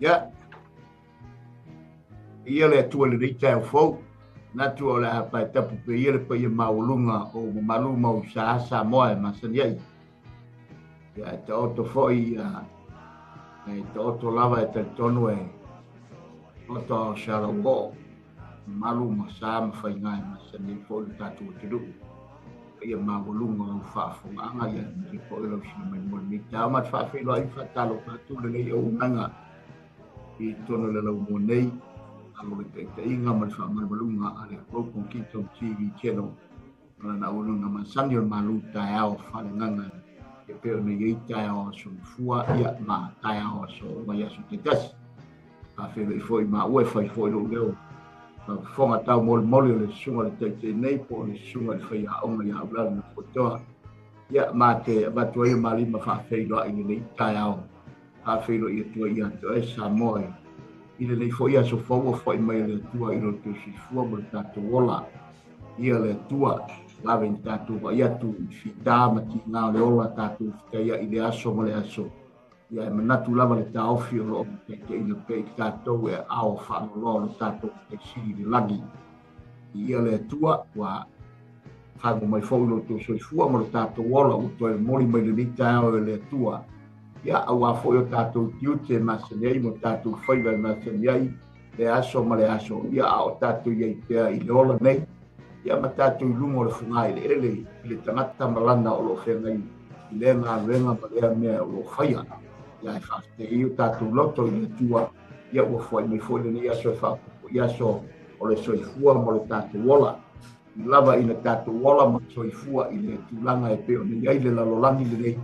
Ya, ia le tua le rita o fou. Na tua le hapa e tapu pe ia le pa ia maulunga o malu mau sa moa e masaniai. Ya, te oto foi te oto lava e te tonu e oto shara wo. Malu masa ma fai ngai masaniai fo le tatu o te ruku. Ia maulunga o whaafonga anga ia te po ilo sina mai mo ni te amat whaafilo ai whaatalo patu le nei o unanga i tono le lau mo nei. Alo te inga ma fa malunga ale propo kito TV channel na uno na masani o malu tai ao fa nganga e pe o nei tai ao so fua ia ma tai ao so ma ia so te tas a fe le foi ma o foi lo leo fa fonga tau mol le sunga le te nei po le sunga le fai a o ia bla na foto ia ma te ba tu ia mali ma fa fe lo i nei tai ao a fe lo ia tu ia to e sa moi ile nei foi a so fogo foi mai le tua i lo tu si fua mo tato wola ia le tua la ventato va ia tu fita ma ti na le ola tato ka ia ile aso mo le aso ia ma natu lava le ta ofio lo ke ile pe tato e ao fa lo lo tato e si le lagi ia le tua wa fa mo mai fo lo tu so fua mo tato wola o to e moli mai le nita o le tua ia au a foi o tatou tiute masanei mo tatou whaiva masanei le aso ma le aso ia o tatou iei pea i le ola nei ia ma tatou lungo le fungai le ele i le tangata malana o lo whengai i le ngā renga ma lea mea o lo whaia ia e whafte i o tatou loto i le tua ia ua fwai mai fwai le nei aso e whapupo i aso o le soifua mo le tatou wola i lava i le tatou wola ma soifua i le tūlanga e peo nei ai le lalolangi le nei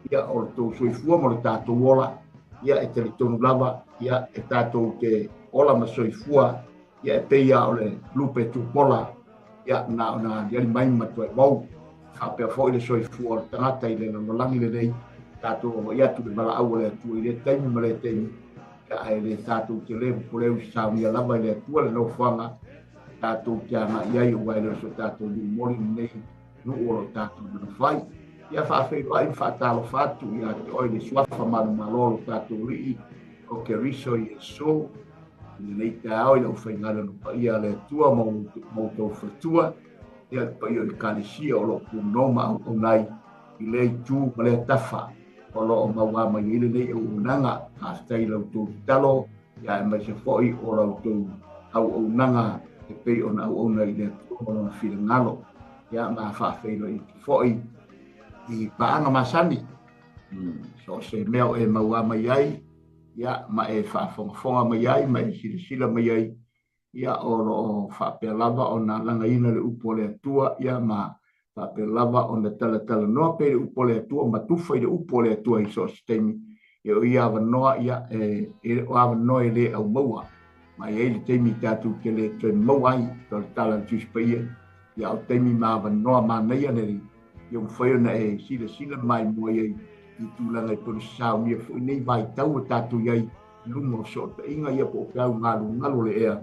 ia o to soifua mo le tatou ola ia e te tonu lava ia e tatou te ola ma soifua ia e peia o le lupe tupola ia na ia mai ma tu wau ka pe fo le soifua o tangata i le langi le nei tatou ia tu le mala au le tu i le taimi ma le taimi ia e le tatou te le po le sa ia lava i le tu le no fanga tatou te ana ia i wai le so tatou li moli nei no o tatou no fai ia whaafeiro ai whaatalo whatu ia te oi le suafa manu malolo tātou rii o ke riso i e so i nei te ao i lau whaingana no pa ia le tua mau tau whatua ia pa ia i kālesia o lo punoma au nai i le tū ma le tafa o lo o maua mai i le nei au unanga hāstai lau tō talo ia e mai se foi o lau tō au unanga e pei o na au una i le tū o na whira ngalo ia ma whaafeiro i foi i paanga masani so se mea e maua mai ai ia ma e whaafonga mai ai ma e sila mai ai ia o whaapea lava o na langa ina le upo le atua ia ma whaapea lava o na tala noa pe le upo le atua ma tufa i le upo le atua i so stemi ia awa noa ia e awa noa e le au maua ma e le teimi tatu ke le tue maua ai to le tala tuspa ia o teimi ma awa noa ma neia neri eu foi na e sila mai mo ai i tūlanga i tonu sao mia foi nei vai tau o tātou iai lungo so te inga ia po kau ngalo le ea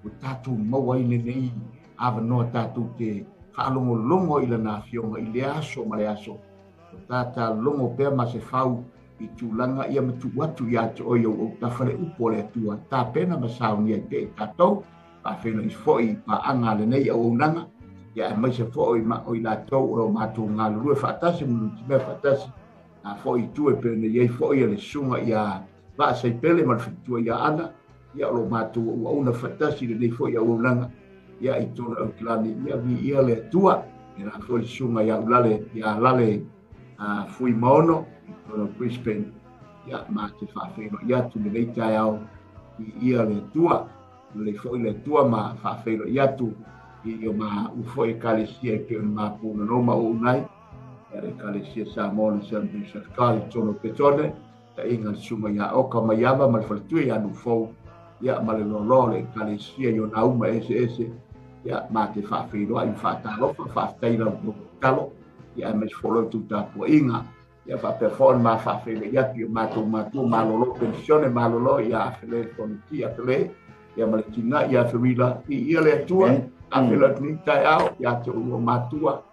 o tātou mau ai nei awa noa tātou te whaalongo i la nā fionga i le aso ma le aso o tātā longo pēr ma se whau i tūlanga ia matu watu i ato oi o tawhare upo le atua tā pēna ma sao mia te tātou pa whena i foi pa anga le nei au nanga ia mai se foi ma o la tou o ma tu nga lu fatasi mu me fatasi a foi tu e pene ia foi le sunga ia va se pele ma tu ia ana ia lo ma tu o una fatasi le foi o langa ia i tu o klani ia vi ia le tua ia foi sunga ia lale a fui mono o Brisbane ia ma te fa fe ia tu le tai au ia le tua le tua ma fa fe ia tu i o ma u foi kalesia ke ma puna no ma o nai e kalesia sa mo le sa kal tono petone ta inga suma ya o ka ma yava ma faltu ya no fo ya ma le lo le kalesia yo na uma ese ya ma te fa fe lo ai fa ta lo fa ta ila do talo ya me folo tu ta po inga ya fa perform ma fa fe ya pi ma lo pensione ma lo ya fele con ti a fele ya ma le tina ya ferila i ile tua a fela ni tai au ya te o matua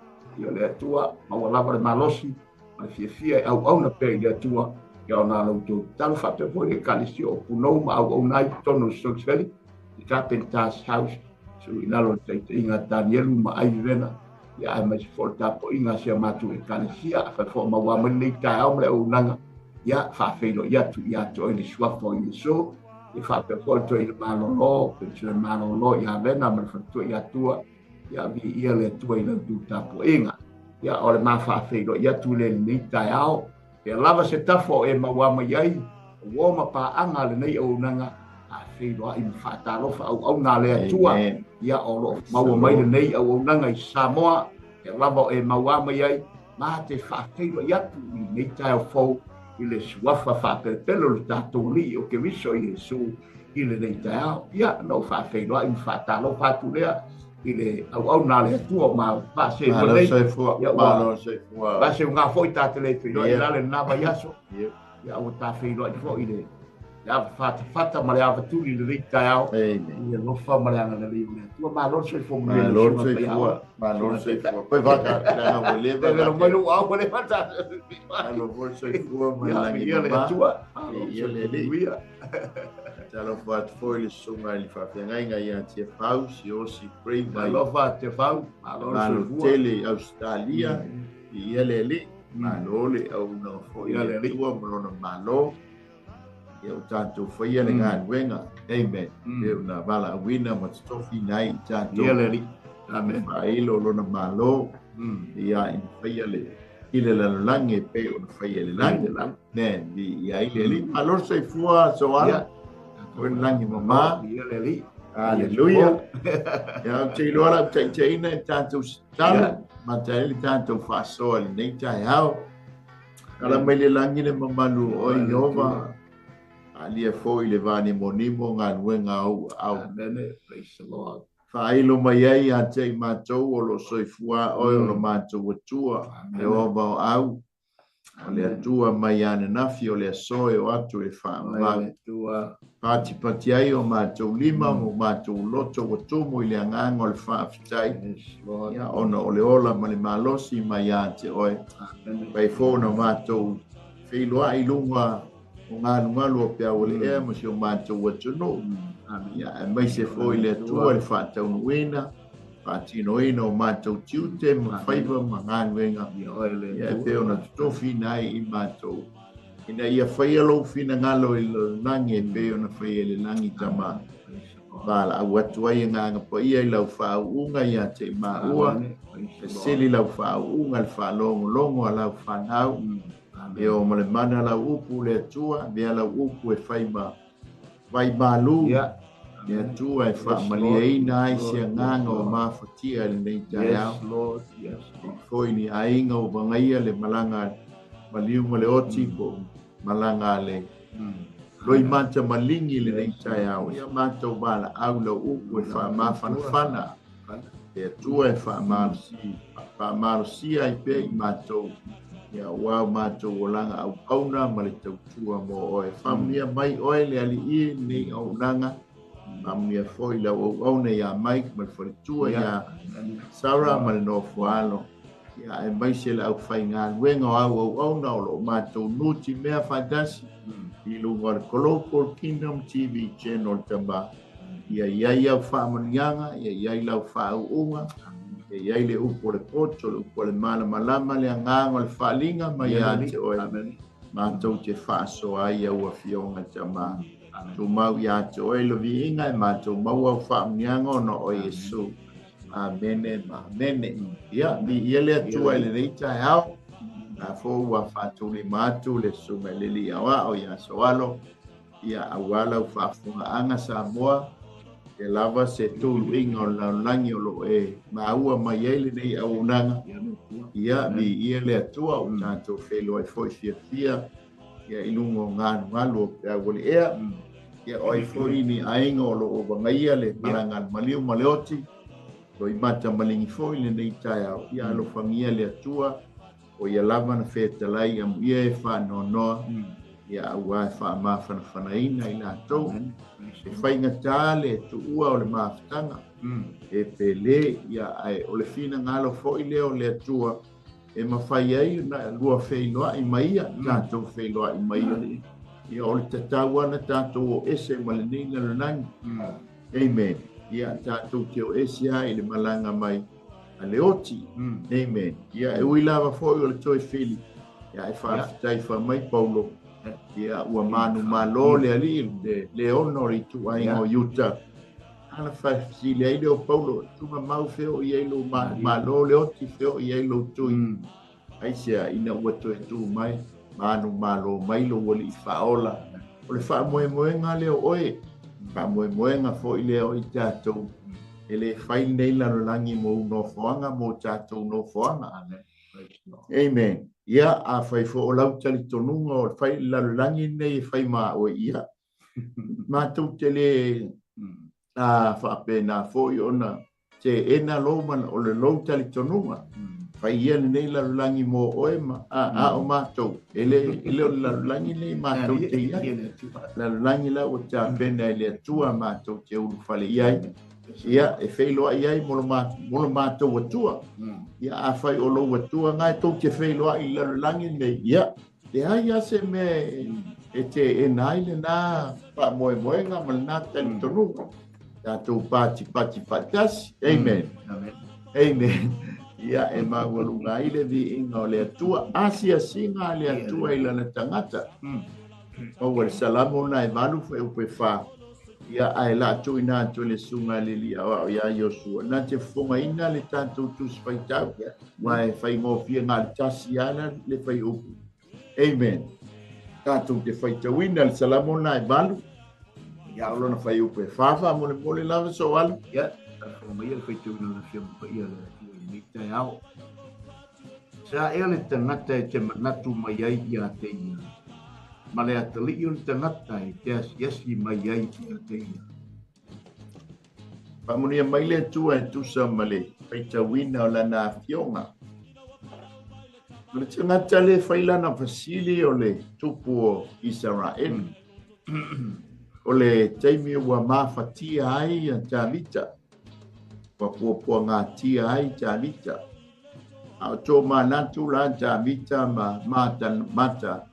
ia le tua ma wala le malosi ma fia au na pe ia tua ia ona lautou talo whape po e kalisi o punou ma au nai tono soseli i Carpenter's House so inalo te inga Danielu ma ai vena ia ai mai forta po inga sia matu e kalisia fa fo ma wa mani ta au le unanga ia fa feilo ia tu le swafo i so i whape po to i malolo pe tu malolo ia vena ma fa tu ia tua ia vi ia le tua i le tu tapo inga ia o le ma fa feilo ia tu le ni ta au e lava se tafo e mawama iai o ma pa anga le nei o nanga a feilo ai mfata lo fa au na le atua ia o lo maua mai le nei o nanga i Samoa e lava e mawama iai ma te fa feilo ia tu i nei tai o fo i le suafa fa pelo le tatou li o ke viso i le su i le nei tai ia no fa feilo ai mfata lo fa tu lea i le au na le atua ma pa se mo nei ba se nga foi ta tele filo e la le nava yaso ya o ta filo i fo ile ya fata ma le ava tu le rita ya e no fa ma le ana le le tu ma lo se fo ma lo se fo poi va ka la mo le va lo mo lo au le fata lo vo se fo ma la ni ma ia le le talo fat foi le sunga li fa nga ia te pau si o si pray vai lo fa te pau ma lo tele Australia ia le le ma lo le au no foi le tua mo no malo ia o tanto foi ia le nga wenga amen e una vala wina mo stofi nai tanto ia le amen ai lo na malo ia in foi le ile la lange pe o foi le lange ne ia ile le malo se fua so ala o langi mama aleluia ya te lola te ina tanto tal ma te tanto faso al nei tai hao ala mai le langi le mamalu o Jehova ali e foi le vani monimo nga wenga au praise the Lord fa ilo mai ai a te matou o lo soifua o lo matou tua Jehova au o le atua mai ane nafi o le asoe o atu e wha pati ai o mātou lima mo mātou loto o tumu i le anganga o le wha afitai ia ona o le ola ma le malosi mai a te oe pai fōna mātou whiloa i lunga o ngā nungalu o pia o le ea mo si o mātou atu no ia e mai se fō i le atua le wha tau nuena Patino ino mātou tiute ma whaiva ma ngā nuenga ia e peo na tutofi nai i mātou ina ia whaia lo fina ngalo i lo nangi e peo na whaia le nangi tama bala au atu ai ngā ngapa ia i lau whau unga ia te maua e sili lau whau unga le wha longo longo a lau whanau e o male mana lau upu le atua mea lau upu e whaima vai malu ia tua e wha malia ina ai se nganga o mawhatia le nei tai au foi ni ainga o bangaia le malanga maliu ma le oti po malanga le loi mata malingi le nei tai au ia mata o bala au la upu e wha mawhanawhana e tua e wha marusi ai pe i matou ia wau matou o langa au kauna ma le tautua mo oe whamia mai oe le ali i nei au nanga mamia foi la o ne ya Mike mal foi tua ya Sarah mal no fualo ya e mai se la fai nga wenga au na lo mato nuti mea fantasi i lugar Colloquial Kingdom TV channel tamba ia fa manianga ia la fa unga ia le upo le poto le upo le malama le nganga le falinga mai ya te o mato te fa so ai au fionga tamba tu mau ya to e lo vi inga e ma tu mau au fa miango no o Yesu amen ya bi ele tu ele reita hao na fo wa fa tu le matu le sunga le li awa o ya soalo ya awala fa funga anga Samoa e lava se tu inga la langi lo e ma ua mai ele nei au nanga ya bi ele tu au na tu felo e foi fia ya ilungo ngalo ya gole ea ia oi foi ni ainga o lo bangaia le malanga maliu maleoti lo imata malingi foi le nei tai au ia lo fangia le atua o ia lava na feta lai am ia e fa no ia ua fa ma fa ina ina to e fainga tale tu ua o le maftanga e pele ia ai o le fina ngalo foi le o le atua e mawhai ai na lua whailoa i maia, tātou whailoa i maia li. Ia o le tatau ana tātou o ese malaninga lanangi. Amen. Ia tātou te o ese ai le malanga mai a le oti. Amen. Ia e uilawa foi o le toi whili. Ia e whaafitai whamai Paulo. Ia ua manu malo le ali le ono i tu aingo Utah. Ana whaafisi le aile o Paulo. Tunga mau feo i ailo malo le oti feo i ailo tui. Aisea ina ua toi tu mai. Manu malo mailo wali i whaola. O le wha moenga leo oe. Wha moenga fo i leo i tātou. E le whai nei larolangi mo no whoanga mo tātou no whoanga. Amen. Ia a whai fo o lau tali tonunga o whai larolangi nei whai maa o ia. Mātou te le a whaapena fo i ona te ena loman o le lau tali tonunga. Whai ia nei larolangi mo oema a o mātou. Ele o larolangi nei mātou te ia. Larolangi la o tā pena ele atua mātou te ulu whale iai. Ia e whailoa iai molo mātou atua. Ia a whai o lou atua ngai tau te whailoa i larolangi nei. Ia, te hai ase me e te enaile nā pa moenga malina tali tonunga. Tātou pati patasi. Amen. Amen. Ia e mawalunga ile vi inga o le atua. Asia singa le atua i lana tangata. O wale salamo na e malu whai upe wha. Ia ai la tu ina tu le sunga le li o ia Yosua. Na te fonga ina le tātou tu whai tau. Wai whai ngofia ngā le tasi ana le whai upu. Amen. Tātou te whai tau ina le salamo na e malu. Ia o lona whai upe whawha mole lava so alu. Ia, fonga ia le whai tau ina le whiampa ia le tai au. Sa e le tangata e te manatu mai ai i a te ia. Ma le atali i le tangata e te asiasi mai ai i a te ia. Pamunia mai le tua e tusa ma le whaitawina o lana fionga. Le tangata le whailana fasili o le tupu o Israel. O le teimi ua mawhatia ai a Tamita. Papua ngā tia ai Tamita. A tō manatu la Tamita ma mata.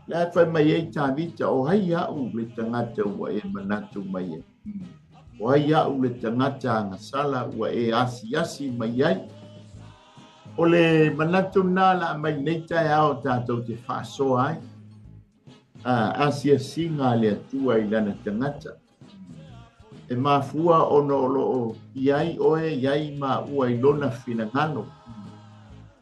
La whai mai ei Tamita o hai au le tangata ua e manatu mai e. O hai au le tangata ngā sala ua e asi mai ai. O le manatu nā la mai nei tai au tātou te whaso ai. Asi ngā le atua i lana tangata. E mafua ono loo iai oe iai ma ua i lona finangano.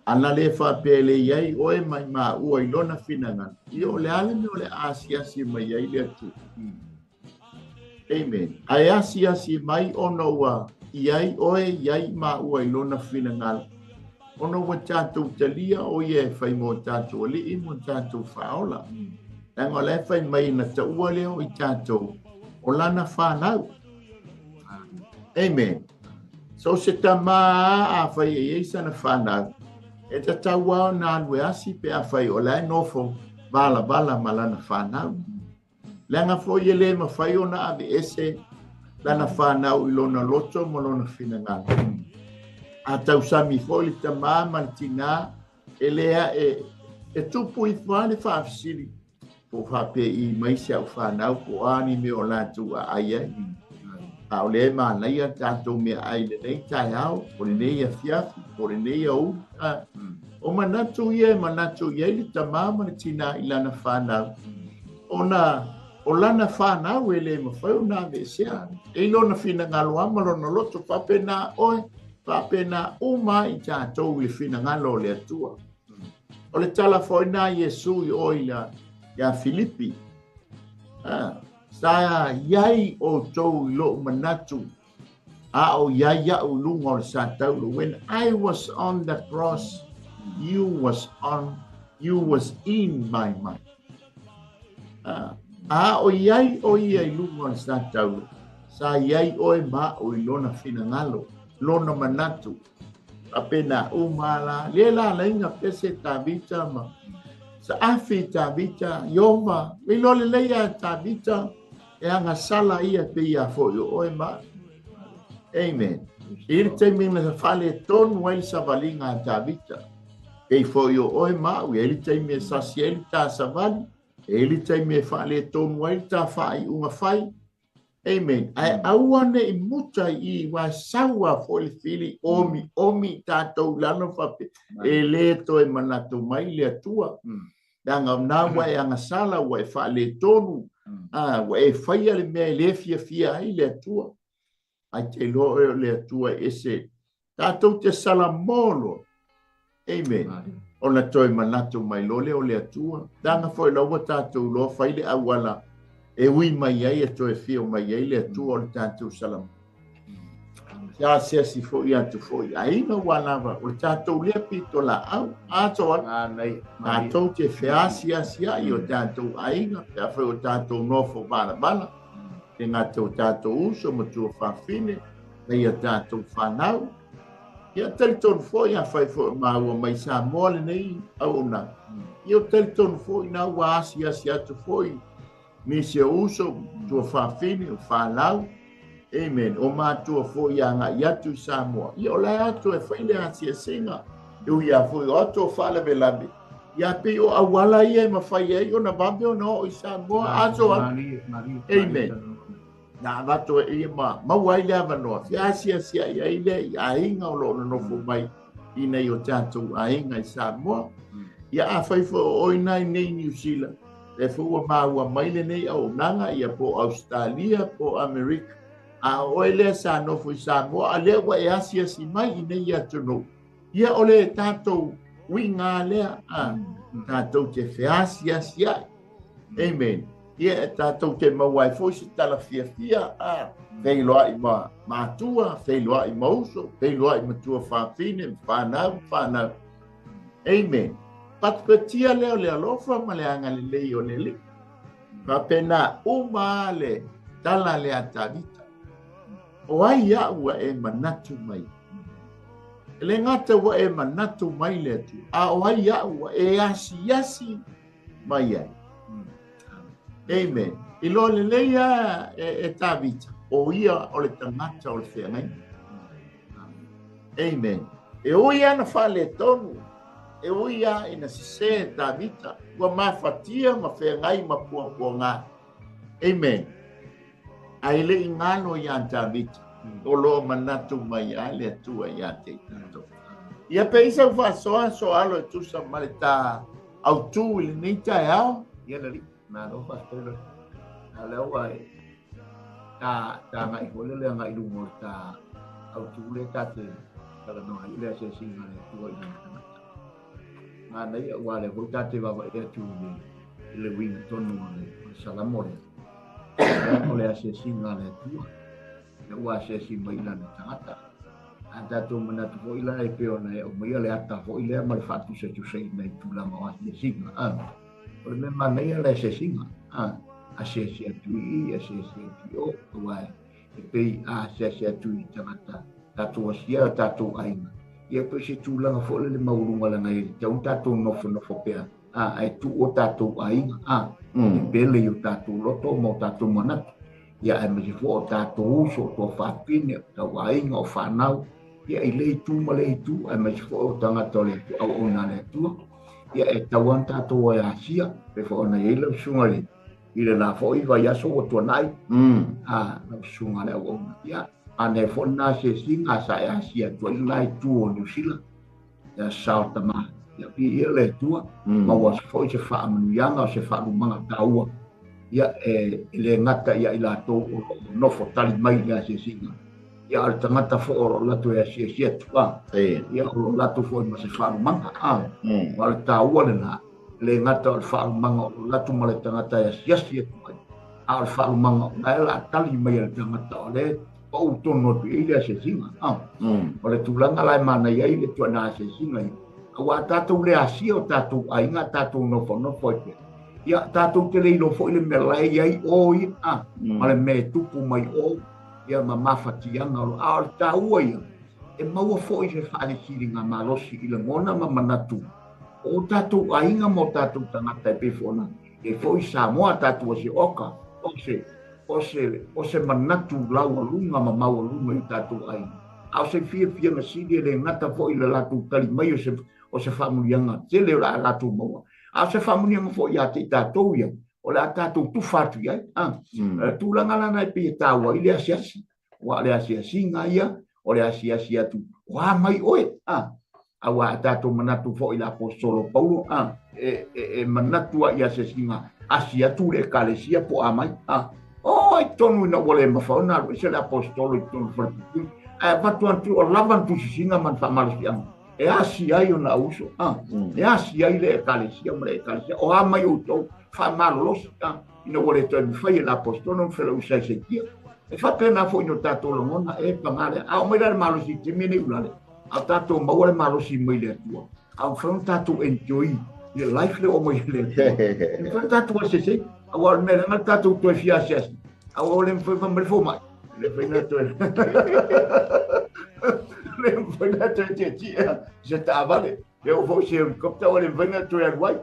Ana le whapele iai oe mai ma ua i lona finangano. I o le ale me o le asi mai iai le atu. Amen. Ai asi mai ono ua iai oe iai ma ua i lona finangano. Ono ua tātou talia o ie whai mo tātou ali i mo tātou whaola. Nang o le whai mai na taua leo i tātou o lana whanau. Amen. So se tama a whai e eisa na whanau. E ta taua o nā nue asi pe a whai o lai nofo bala malana whanau. Lenga fo i le ma whai o na ave ese lana whanau i lona loto mo lona finangana. A tau sami fo i tama mantina e lea e tupu i whane whaafisiri. Po whape i maisia o whanau po ani me o lātu a aia. O le mānai a tātou mea aile nei tai au, o le nei a fiafi, o le nei a u. O manatu ia le tamama le tina i lana whanau. O lana whanau e le mawhau nā vesea. E lona whina ngalo amalona loto whapena oe, whapena uma i tātou i whina ngalo le atua. O le tala whoina Iesu i oila ia Filipi. Saya yai o tau lo manatu a o yai ya o lungo sa tau. When I was on the cross, you was in my mind. A o yai lungo sa tau. Sa yai o ma o lona finangalo, lona manatu. Apena umala lela lenga pese Tabita ma. Sa afi Tabita yoma milole leia Tabita. E anga sala ia pe ia fo yo oe ma. Amen. Ir te mina whale tonu ai sa valinga Tabita. Kei foi o oi mau, ele tai me sasi ele ta savali, ele tai me fale tonu ele ta fai uma fai. Amen. Ai awane I muta I wa sawa foi fili omi tatou lana fa ele to e manato mai le tua. Danga na wa anga sala wa fale tonu. Wa e fai le me le fia ai le tua. Ai te lo le tua ese tatou te salamono. Amen. Ona toi manatu mai lole o le atua. Danga foi logo tatou lo fai le awala. E ui mai ai e toi fio mai ai le atua o le tatou salam. Ya se si foi atu foi. Ainga walawa o le tatou le pito la au. Ato tatou te feasi asia I o tatou ainga. Pea foi o tatou nofo bala bala. Te ngatou tatou uso mo tua whawhine. Nei a tatou whanau. Ia talitonu foi a fai foi maua mai sa mole nei au na. Ia talitonu foi na ua asi atu foi. Nisi uso tua whawhine o whalau. Amen. O mātua foi a ngā iatu I Samoa. Ia o lai atu e whaile asi e singa. Iu ia foi o atu o whalawe labi. Ia pe o awala ia ma whai ei o na babe o no I Samoa. Ato Amen. Na vato e ma wai le avanoa. Fiasia sia ia ile a inga o lo no fo mai I nei o tatou a inga I Samoa. Ia a faifo o ina I nei New Zealand. E fua maua mai le nei au nanga ia po Australia po Amerika. A oile sa no fo I Samoa a le wa e asia si mai I nei ia tono. Ia ole tatou winga lea a tatou te fiasia sia. Amen. Ia tatou te mawai foi se tala fia a feiloa I matua, feiloa I mauso, feiloa I matua whawhine, whanau. Amen. Patpatia leo le alofa ma le anga le lei o le li. Papena uma le tala le atavita. O ai ua e manatu mai. Le ngata ua e manatu mai le tu. A o ai ua e asi mai ai. Amen. I lo le leia e tavita. O ia o le tangata o le whengai. Amen. E o ia na whale tonu. E o ia ina sise e tavita. Ua mawhatia ma whengai ma pua ngā. Amen. Ai le ingano ia tavita. O lo manatu mai a le atua ia te tato. Ia pe isa ufasoa so alo e tusa male ta au tu ili nita e ao. Ia le li. Na no pastor ala wai ta ngai hole le ngai lu mo ta au tu le ta te kala no ai le se singa le tu ai na nei wa le ho ta te va e tu le win tonu le salamore o le se singa le tu le wa se si mai la tata anda tu mana tu foi la e pe ona o mai le ata foi le ma fa tu se tu sei nei tu la ma se singa o le manei le se singa a se tui a se o wai e pei a se tui tamata tatu asia tatu aina ia pe se tu langa fo le maurunga langa e tau tatu no fo pea ai tu o tatu aina e pele o tatu loto mo tatu manat ia e me fo tatu so to fa pine tau aina o fa nau ia i le tu male tu e me fo tanga tole au ona le tu ia e tauan tātou e asia, pe whaona i lau sunga le. I le nā fo iwa i aso o tua nai. Lau sunga le au ona. Ia, ane fo nā se singa sa e asia, tua i lai tu o New Zealand. Ia South Tama. Ia pi ia le tua. Ma wa se fo i se wha amanuianga o se wha lumanga taua. Ia e le ngata ia i la tō o nofo tali mai ia se singa. Ia al tangata fo o lato e asia tua. Ia o lato fo i ma se wha lumanga. Wale tāua le nā, le ngata o le whaalumanga o latu ma le tangata e asiasi e tukai. A le whaalumanga o la e la tali mai le tangata o le pau tono tu i le se singa. O le tūlanga lai mana iai le tua nā se singa. A wā tātou le asia o tātou a inga tātou nofo e pe. Ia tātou te leilo fo i le me lai iai o i. Ma le me tupu mai o. Ia ma mawhatianga o a le tāua ia. E maua fo i se whaare siringa malosi i le mona ma manatu. O tātou ainga mo tātou tangata e pefona. E fo i Samoa tātou o se oka. O se manatu lau alunga ma mau alunga i tātou ainga. Au se fia na siri le ngata fo i le latu tali mai o se whamunianga, te leo la ratu maua. A se whamunianga fo ia te tātou ia, o le a tātou tufatu ia, tūlanga lana e pia tāua, i le asiasi, wa le asiasi ngā ia, o le asiasi atu, wa mai oe, awa a tātou manatu fo i la apostolo Paulo, e manatu a ia asiasi ngā, asi atu le kalesia po amai, ai tonu ina wale mawhauna, se le apostolo i tonu wharipuku, watu antu o lavan tu sisinga man whamarasi anga. E asi ai o na uso, e asi ai le ekalesia, ma le ekalesia, o amai o tau, whamalosi, ina wale tau mwhai e la apostolo, mwhela usai se kia. E whapena fo ino tātou langona, e pangare, a o mai le malosi te mene ulale, a tātou maua le malosi mai le atua, a o whanau tātou enjoy, le life le o mai le atua. E whanau tātou a sese, a wale mele ngal tātou toi fiasi asi, a wale mwhai whamare fo mai, le whaina toi. Le whaina toi te tia, se tā vale, e o fo se helikopta o le whaina toi aguai,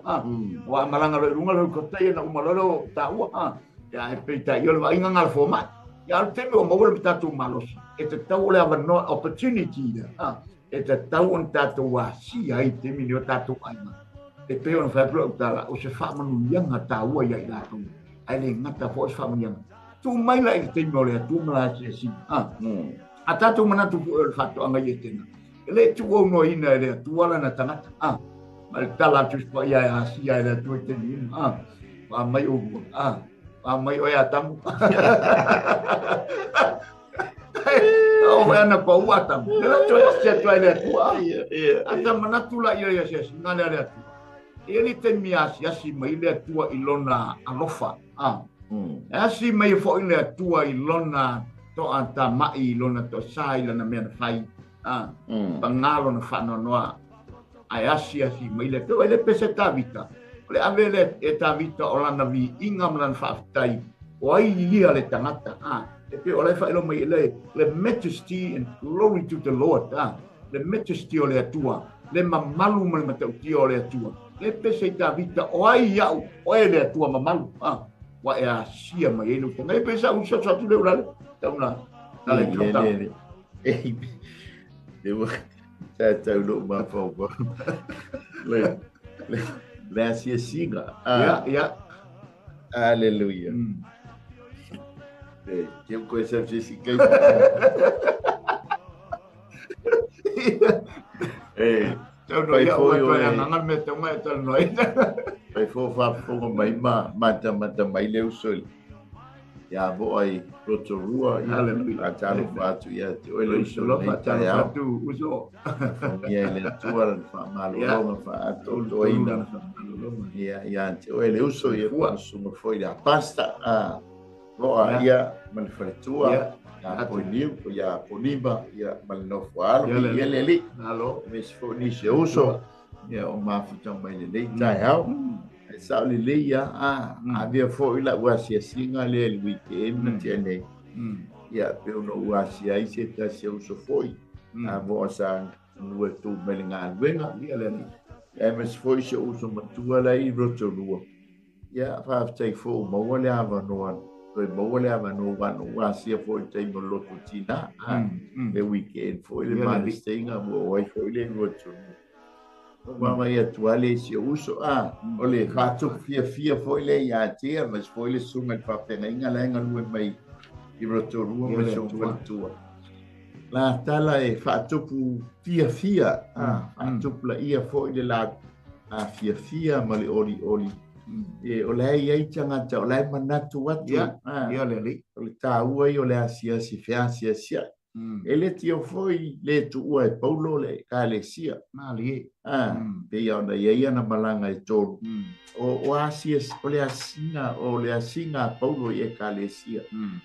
wa malanga le runga le helikopta i na umalolo tā ua, ya e peita i ole wa inga ngala fo mai. Ya te me o maua le tātou malosi, e te tau le avanoa opportunity ia, e te tau on tātou wasi ai te mini o tātou aina. E peo na whaipura o tāla, o se whamanu ianga tā ua ia i lātou, ai le ngata fo se whamanu ianga. Tu mai la i te me o le atu mala se si, a tātou manatu po e le whato anga i e tena. E le tu o no ina e le atu ala na tangata, ma le tala tu spa ia e hasi ia e le atu e tena, wa mai o bua, mai o e atamu. O me ana pa ua atamu. Nela toi se toi le atua. Ata manatu la ia se ngale le atua. E ni te miasi asi mai le atua i lona alofa. Asi mai fo i le atua i lona to anta mai i lona to sai lana mea fai. Pangalo na whano noa. Ai asi mai le atua. Le pese ta vita. Le avele e ta vita o lana vi inga mlan whaftai o ai ia le tangata e pe o le whaelo mai le majesty and glory to the Lord le majesty o le atua le mamalu mai matau ki o le atua le pese i ta vita o ai iau o e le atua mamalu wa e a sia mai enu tanga e pesa usa satu le urale tauna nale kota e wa tau lo ma fo le asia singa. Ya. Aleluia. Tem coisa de se que tau no ia o toi ananga me tau mai tau noi. Pai fo fa fo mai mata mai leu sol. Ya bo ai Rotorua a talo fatu ia te oilo Solo fa talo fatu uso. Ia le tua fa malo longa fa ato doina. Ia te oilo uso ia fa suma foi da pasta bo ia man fritua ya poniu ya poniba ia mal no falo ia leli alo mes fo ni se uso ia o mafita mai le tai hao sa le leia havia foi la uasia singa le weekend tiene ia pe no uasia i se ta se uso foi a vosa no tu melinga venga ia le mas foi se uso matua la i Rotorua ia fa tai fo mo le ava no foi mo le ava no uasia foi tai no loto tina le weekend foi le malistinga mo foi le Rotorua Mama ia tuale se uso ole fatu fia foi le ia tia mas foi le suma fa penga lenga lu mai i Rotorua mas o tua la tala e fatu pu fia fatu la ia foi le la fia ma le oli e ole ia tanga ta ole manatu watu ia le ole ta ua i ole asia si sia ele tio foi le tu ua e Paulo le kalesia mali pe ia na ia na malanga e tolu o asia o le asinga Paulo e kalesia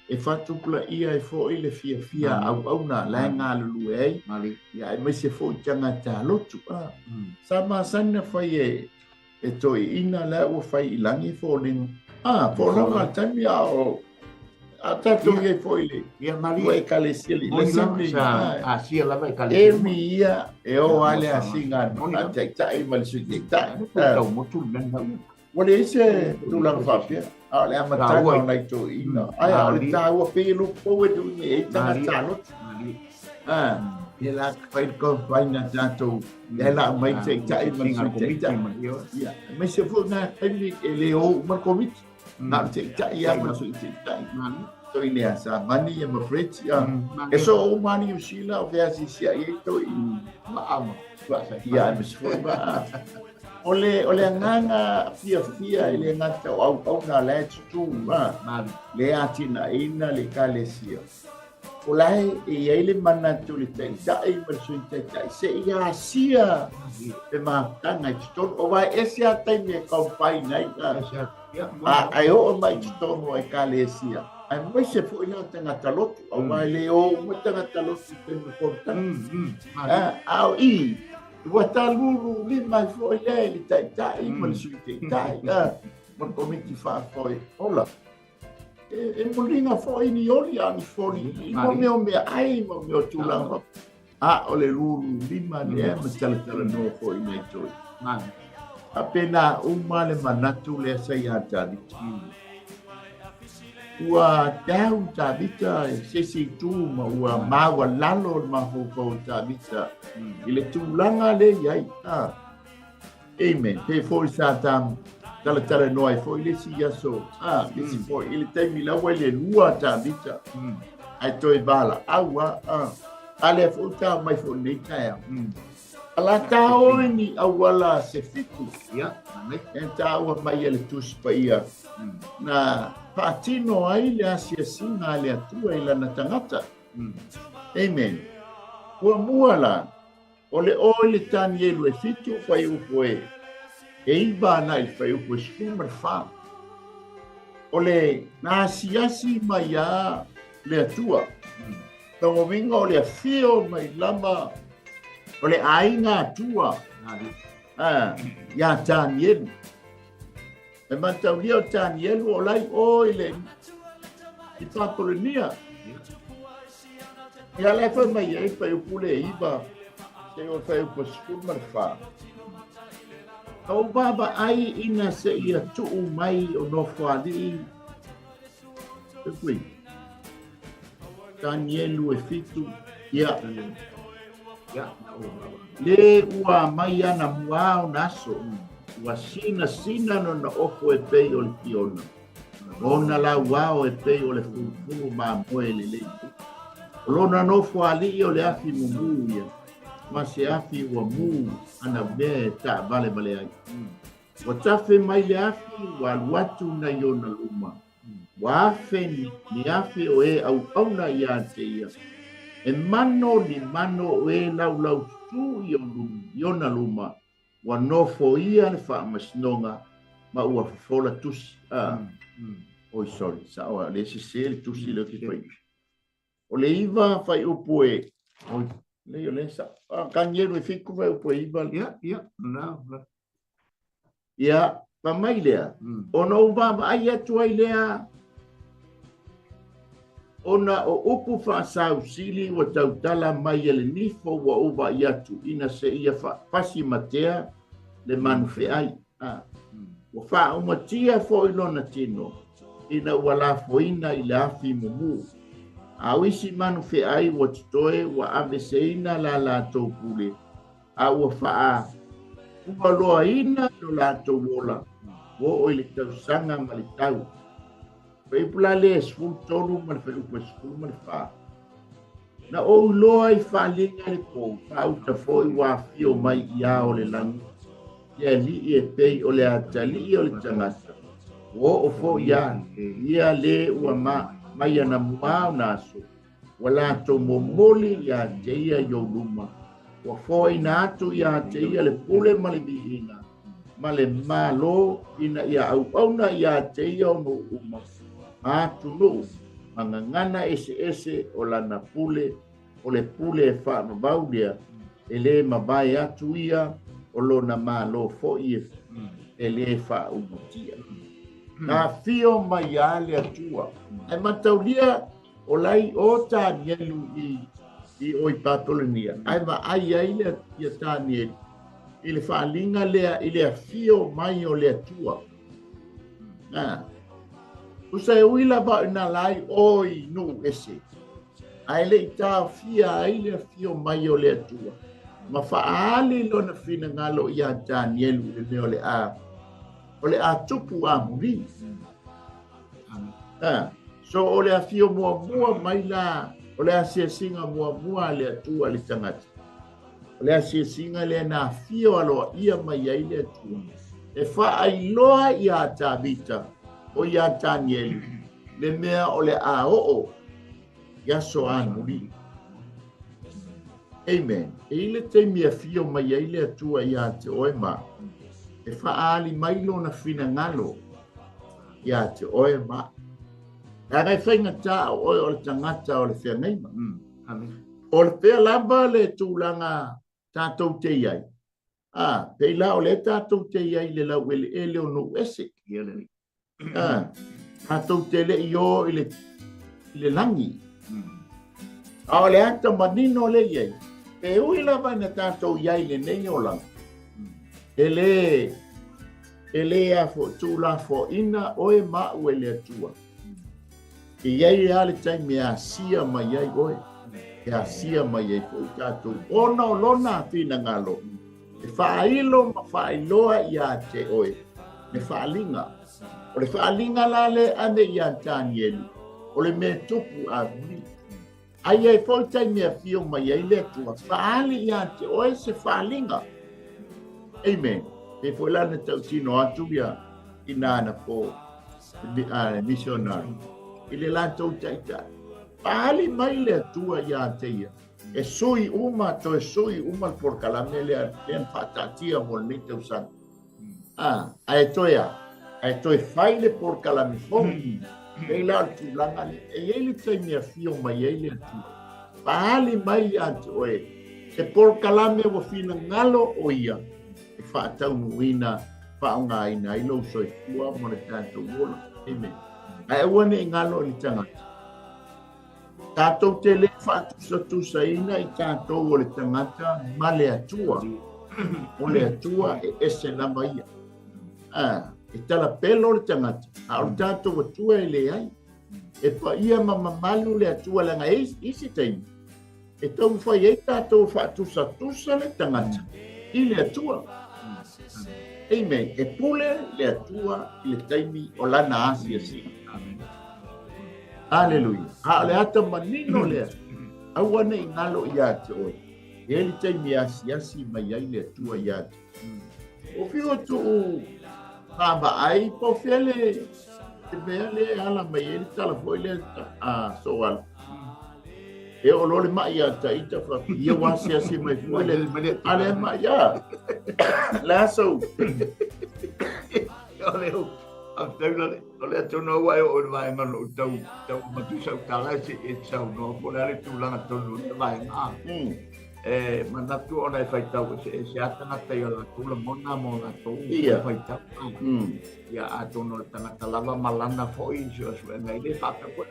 e fatu pula ia e foi le fia au na la nga lu e mali ia e se foi tanga ta lotu sama sana foi e toi ina la o fai langi fo ling fo na ma tamia o ata tu e foi le ia mali e kalesia le sia la vai kalesia e mia e o ale asinga na tai mal su tai tau motu men ha what is it tu lang fa pia ale amata no nai to ina ai ale ta o pe lu po e tu e ta ta no ia la fai ko fai na tato ia la mai se tai mai se tai ia mai se fu na ai ele o ma komit na se tai ia ma se tai so ile asa mani ia ma frets ia eso o mani o sila o vea si sia ia to i ma ama ia me se fu ba ole nganga fia ele ngata au na le tu ma le atina ina le kalesia olai e ele mana tu le tai perso tai se ia sia pe ma tanga ton o vai esse até me compai nai ai o mai ton o kalesia ai mai se foi na tanga talot o vai le o mo tanga talot pe me porta au i Wata lulu lima foi le tai ma le suite tai ma komiti fa foi ola e molinga foi ni oli ani foi mo me ai mo me tula ole lulu lima le ma tala no foi nei toi apena uma le manatu le sai ata di ua tau tabita se tu ma ua maua lalo ma ho tabita ile tulanga le yai amen pe foi satam tala noi foi le si yaso isi foi ile temi la wele lua tabita ai toi bala aua ale futa mai foi nei kai ala tao ni awala se fitu ya entawa mai ele tus paia na patino ai le asia singa le atua ila na tangata amen ua muala ole tani elu e fitu fai upoe e iba na il fai upoe skumar fa ole na asiasi mai a le atua tongo vinga ole afio mai lama ole ainga atua ya tani elu e mantau lia o tani elu o lai oile i papolenia ia lai fai mai ai fai upule e iba se o fai upo skumar fa kau baba ai ina se ia tuu mai o nofo ali e kui tani elu e fitu ia le ua mai ana muao naso ua sina no na ofo e pei o le kiona ona la wao e pei o le fufu ma moe le le lona no fo ali o le afi mumu ia ma se afi ua mu ana be ta vale ai o tafe mai le afi wa watu na yona luma wa afe ni afi o e au na ia te ia e mano ni mano o e lau tu yona luma wa nofo ia le fa masnonga ma ua fola tus oi sorry sa o le se tusi le ki fai o le iva fai upoe o le sa kanyeru e fiku fai upoe iva ia pa mai lea o no baba ai atu ai lea ona o upu fa sausili wa tautala mai ele nifo wa uba iatu ina se ia fasi matea le manufe ai wa fa umatia fo ilona tino ina wala foina ila afi mumu awisi manufe ai wa titoe wa aveseina la topule a wa fa ubaloa ina lo la towola wo ile tausanga malitau Pepula le sful tonu mal felu po sful mal fa na o loi fa linga le po fa uta foi wa fio mai ia o le lang ia li e pei o le atali o le tangata o fo ia le wa mai ana mua naso wala to momoli ya jeia yo luma wa fo ina atu ya jeia le pule mali bihina male malo ina ia au na ia jeia no uma tulu mangangana ese o lana pule o le pule fa mabaudia ele mabai atu ia o lona malo fo ia ele fa umutia na fio mai ale atua e mataulia o lai o tanielu i oi patolenia ai ma ai le ia tanielu ile fa linga le ile fio mai o le atua Usai uila ba na lai oi nu ese. ai le ta fia ai le fio mai o le atua ma faali lona fina ngalo ia Daniel le o le a tupu a muri so o le a fio mua mai la o le a singa mua le atua le tangata o le a singa le na fio alo ia mai ai le atua e fa ai loa ia tabita o ia Daniel le mea o le a o ia so a muri amen e ile te mia fio mai ai le atua ia te oema e faali mai lona fina ngalo ia te oema e ngai whainga tā o le tangata o le whengaima o le pēr lamba le tūlanga tātou te iai peila o le tātou te iai le lau ele o no ese tātou te le i o i le langi o le ata manino le iai e ui lava na tātou iai le nei o langa ele a fo tūla fo ina oe ma'u e le atua e iai ale tai me a sia mai ai oe e a sia mai ai fo tātou ona o lona fina ngalo e whailo ma whailoa i a te oe me whaalinga o le whaalinga la le ane i a Daniel o le me tupu a mui ai ai fo tai me a fio mai ai le atua whaali i a te oe se whaalinga amen e foi lá na tino atu ia ina na po missionary ile la tau taita pali mai le tua ia teia e sui uma por calamele en patatia molmente usan ai toi faile por calamifon e la tu langa e ele tem minha fio mai ele tu pali mai ante oe e por calame o fina ngalo o ia e whaatau nuina, whaonga ina, i lo soi kua, mo le tātou wola, amen. Ai awane i ngalo ni tangata. Tātou te le whaatu sa ina i tātou o le tangata, ma le atua. O le atua e ese lama ia. E tala pelo le tangata. A o tātou atua e le ai. E pa ia mamamalu le atua langa isi taimi. E tau whai e tātou whaatu sa le tangata. I le atua. Amen. E pule le atua i le taimi o lana asia si. Amen. Hallelujah. Le ata manino le awane i ngalo i ate oi. E li taimi asi mai ai le atua i ate. O fio tu haba ai po fele te mea le ala mai e li tala foi le soal. E o lore mai a taita fa ia wasi asi mai fuele ale mai ya laso ole tono wai o vai ngano tau matu sa tala si e sau no pole ale tu langa tonu vai nga mana tu ona fai tau se atana tai ala kula mona mona to fai tau ya atono tana talava malana foi so ngai le fa ko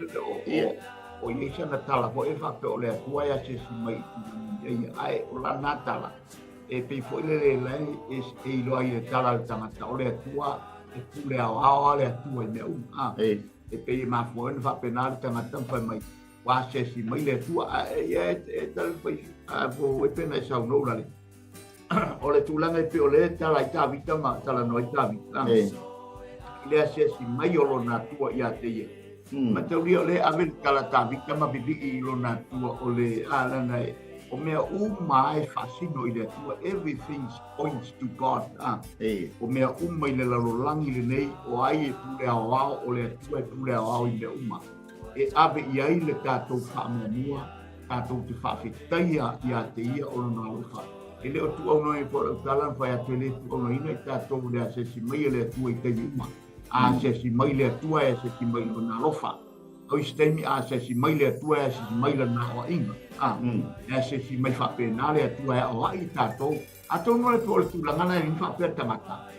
o yeisa na tala po e whake o lea tua ia se si mai ai o la nā tala e pei fo ile le lai e iloa i le tala le tangata o lea tua e ku lea o awa lea tua i mea e pei e mafo ene whape nā le tangata mwhai mai wa se si mai lea tua e tala pai po e pena e sau nou lale o le tūlanga e pe o le tala i tāwita ma tala no i tāwita lea se si mai o lo nā tua i a te ie ma te uri o le awen kala tāwika ma bibi i lo nā tua o le alana e o mea mai fasino i le tua everything points to God o mea i le lalolangi le nei o ai e pule ao ao o le tua e pule ao ao i le e ave i ai le tātou whaamamua tātou te whawhetai i a te ia o lona alofa e leo tu au noi po lau talan whai a te le tu au noi nei tātou le a se si mai le tua i te uma a se si mai le tua e se si mai lona alofa au istemi a se si mai le tua e se si mai lona o inga e se si mai whapena le tua e o ai tātou a tau noi po le tūlangana e ni whapea tamata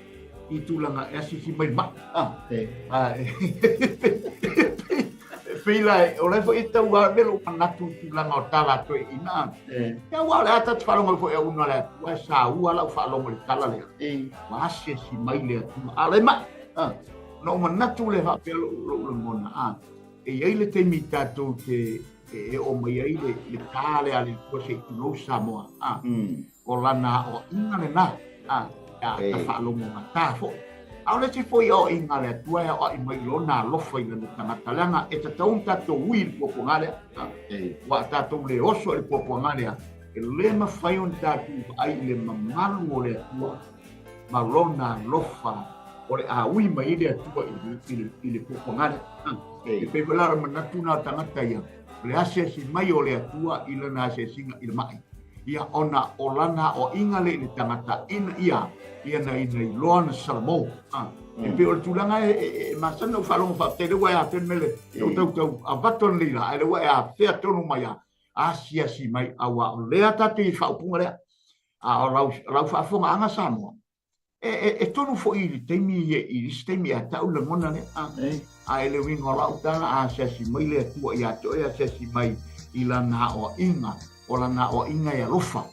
i tūlanga e se si mai ma Fila o le foi tau wa melo manatu tūlanga o tala to ina ya wa le ata whalonga fo e una le wa sa ua la whalonga le tala le ma se si mai le tu ale ma no manatu le ha pelo lo mona ai le te mi tātou te o mai ai le kāle ale kua se tunou Samoa. O lana o inga le nā. Ta whaalongo ngā tā fo. Au le te foi o inga le tua e o i mai lona lofa i le tangata langa e ta taun tātou ui le puapuangale. Wa tātou le oso le puapuangale. E le mawhai on tātou ai le mamalu o le tua. Ma lona lofa o le a ui mai le tua i le puapuangale. E pewelara manatuna tangata ia. Le ase si mai o le tua i le na ase singa i le mai. Ia ona o lana o inga le tangata ina ia na ina i loa na Salamou. E pe o le tūlanga masana o whalonga whapte le wai a whenmele tau a vaton lila e le wai a whea tonu mai a si mai a wa o lea tatu i whaupunga lea a o rau whaafonga anga Samoa. E tonu fo i teimi i teimi a tau le mona le a ele wingo rau tanga a si mai le tua i ato e a si mai i lana o inga o lana o inga e alofa.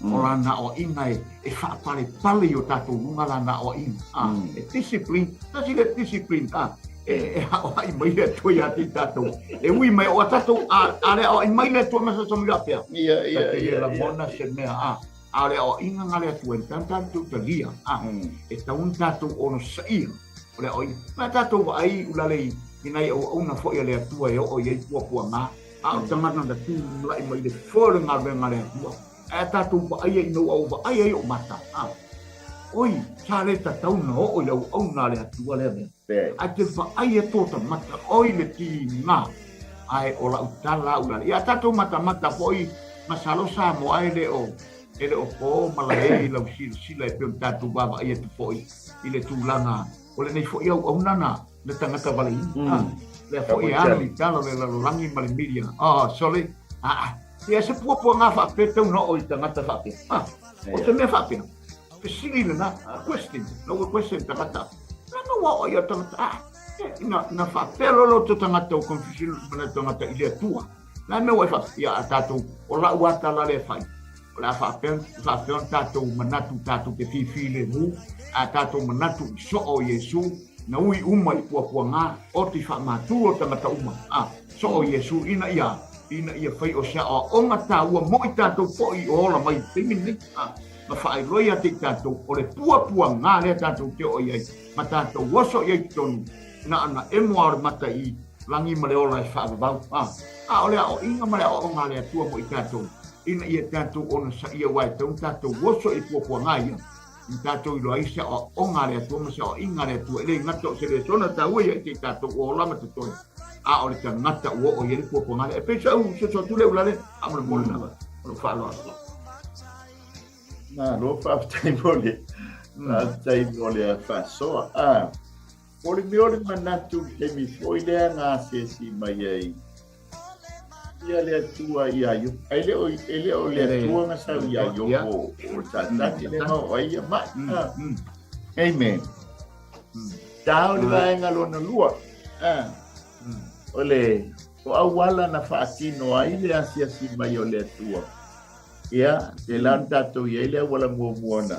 O lana o inga e whaapare pale o tātou lunga lana o inga. E discipline, tasi le discipline, e hao ai mai le toi a ti tātou. E ui mai o tātou, a le o ai mai le toi masa somi apea. Ia, la mona se mea, a le o inga ngale atu en tātou ta lia. E taun tātou ono saia. O le o inga, ma tātou ai ulalei, inai o una foi le atua e o iei pua ngā. A o tamana da tū lai mai le fōle ngā venga le atua. E tātou wa aia ino au wa aia o mata. Oi, sa le tatau na o iau au ngā le atua le mea. A te wa aia tōta mata, oi le ti ngā. Ai o la utala ula. Ia tātou mata poi masalo sa mo ai le o. Ele o po malae lau sila e peon tātou baba aia tu poi. I le tūlanga. O le nei foi au nana le tangata wale. Le foi anu i tala le lalangi male media. Sole. Ia se pua ngā whape tau no o i tangata whape. O te mea whape. Pe sili na question. No question tangata. Nana wa o ia tangata. Na whape lolo to tangata o confusion mana tangata i lea tua. Na mea wai whape. Ia a tātou o la uata la le whai. O la whape on tātou manatu tātou te whiwhi le mu. A tātou manatu i so o Yesu. Na ui uma i pua ngā. O ti whamatu o tangata uma. So o Yesu ina ia. Ina ia whai o sia o onga tā ua mo i tātou po i ola mai pimini. Ma whaai roi a te tātou o le pua ngā lea tātou te o iei. Ma tātou waso iei tonu. Na ana e moa o mata i langi ma le ola e whaavavau. O lea o inga ma lea o ngā lea tua mo i tātou. Ina ia tātou ona sa ia wai tau tātou waso i pua ngā ia. I tātou i loa isia o ngā lea tua ma sa o inga lea tua. Ele ngato se le sona tā ua iei te tātou o lama te toi. O le tangata ua o ieri pua ngale. E pesa u se so tule ulale. Amore mole nava. O whaaloa. Nā, lo whaatai mole. Whaatai mole a whaasoa. O le meole manatu te mi whoilea ngā sesi mai ei. Ia le atua i aio. Ele o le atua ngā sau i aio o tātaki le mau o ia mai. Amen. Tau le vaenga lona lua. Ole, o awala na whaatino ai le asiasi mai o le atua. Ia, te lan tātou i ele awala muamuana.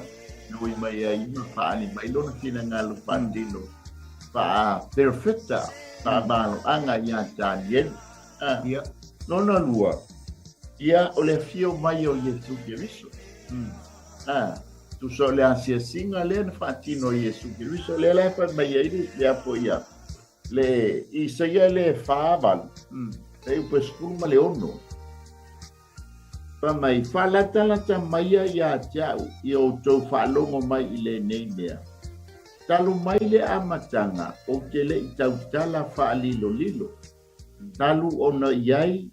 Nui mai a ima whaani mai lona kina ngā lupandino. Wha perfecta, wha malo anga ia tānien. Ia, nona lua. Ia, o le fio mai o Yesu Kiriso. Tu so le asiasinga le na whaatino Yesu Kiriso. Le lepa mai eiri, le apo ia. Le Isaia le faaval e o pescuru ma le ono pa mai falata mai ia tiau i o tau whalongo mai i le nei mea talu mai le amatanga o te le i tau tala whaalilo lilo talu ona iai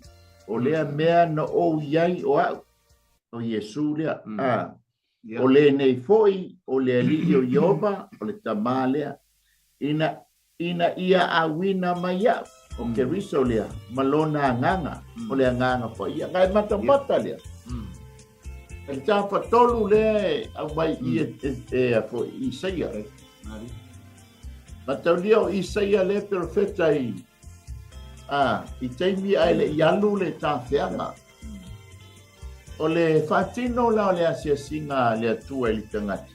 o lea mea na o iai o au o Yesu lea o le nei foi o le ali o Ioba o le tamā lea ina ia awina mai au. O ke riso lea, malona nganga, o lea nganga po ia. Ngai mata lea. E tā whatolu lea, au mai ia fo Isaia. Matau lia o Isaia le perfecta i. I teimi ai le ialu le tā whianga. O le whatino la o le asia singa le atua i tangati.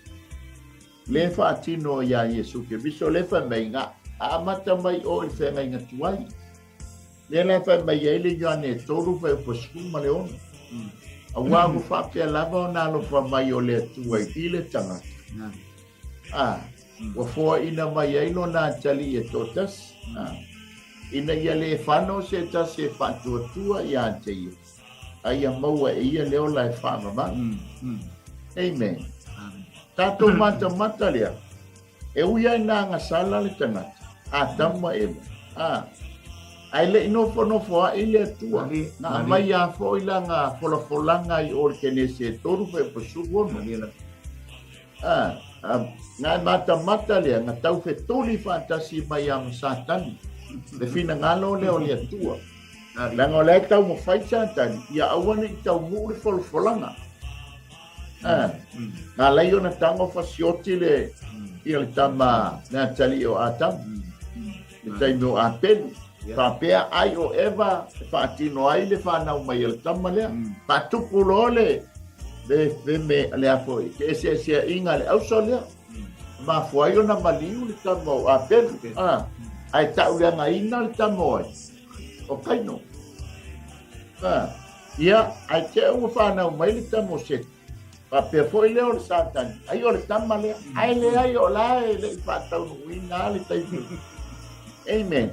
Le whatino ia Yesu ke riso le whameinga. Amata mai o i whenga inga tuai. le la fa mai ele yo ne tolu fa po skuma le on awa go fa pe lava na lo fa mai o le tu i le tanga wa fo ina mai ai lo na tali e totas ina ia le fano se ta se fa tua ia te ai mau e ia le ola e fa ma amen tato mata lea e uia na nga sala le tanga tama e ai le no fo a ile tua na mai a fo ila nga folanga i or kene se toru pe posugo no nga mata le nga tau fe toli fantasi mai am satan le fina ngalo le o le tua la ngole tau mo fai satan ia awane tau mu le folanga nga lai ona tango fasioti le il tama na tali o atam le taimo apen fa pea ai o eva fa tino ai le fa na mai el tama le pa tukulole le me le afoi que se inga le au sole ma foi ona maliu le tamo apen ai tau le nga ina le tamo o kaino ia ai te o fa na mai le tamo se pa pe foi le o satan ai o le tama le ai o la le fa tau ina le tai amen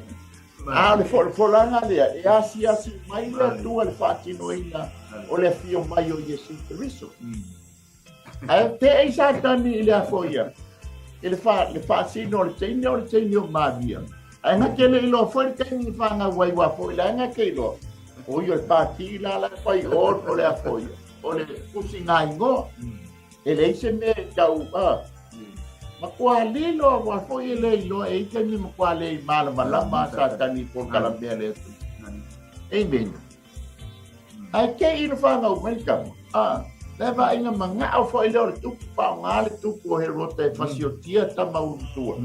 le folanga le e asi mai le tua le fatino ina o le fio mai o Yesu Cristo te e satani le afoia le fa sino le tenio mavia ai nga kele lo foi te ni fanga wai wa foi la nga kelo o yo pati la pai o le afoia o le kusinga ngo ele se me tau ma kwa lilo wa foi le lo e ke ni ma kwa le malama satani por kalambia le amen ai ke ina fanga o welcome leva ina manga au foi le tu pa ngale tu ko he rote fasiotia tama utua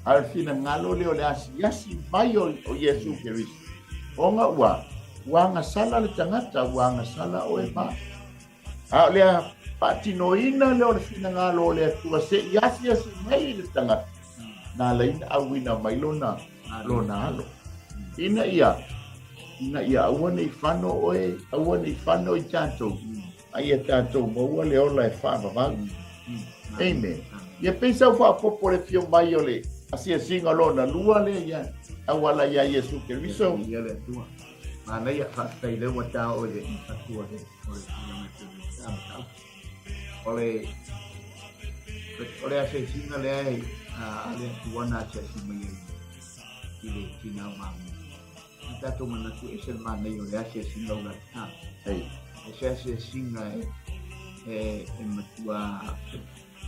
al fina ngalo le ole asi mai o Yesu Kristo onga wa nga sala le tangata wa nga sala o e pa le patino ina le ole fina ngalo le tua se yasi mai le tangata na lain awina mai lona alo ina ia awane i fano i tanto ai e tanto mo le ola e fa va amen ia pensa fa popo le fio mai ole asia singa lona lua le ia awala ia Yesu Kristo ia le tua mana ia fa tai le wata o le tua ole asia singa le ale tua na asia singa ile tina mami kita tu mana tu esen mana yo le asia singa la asia singa matua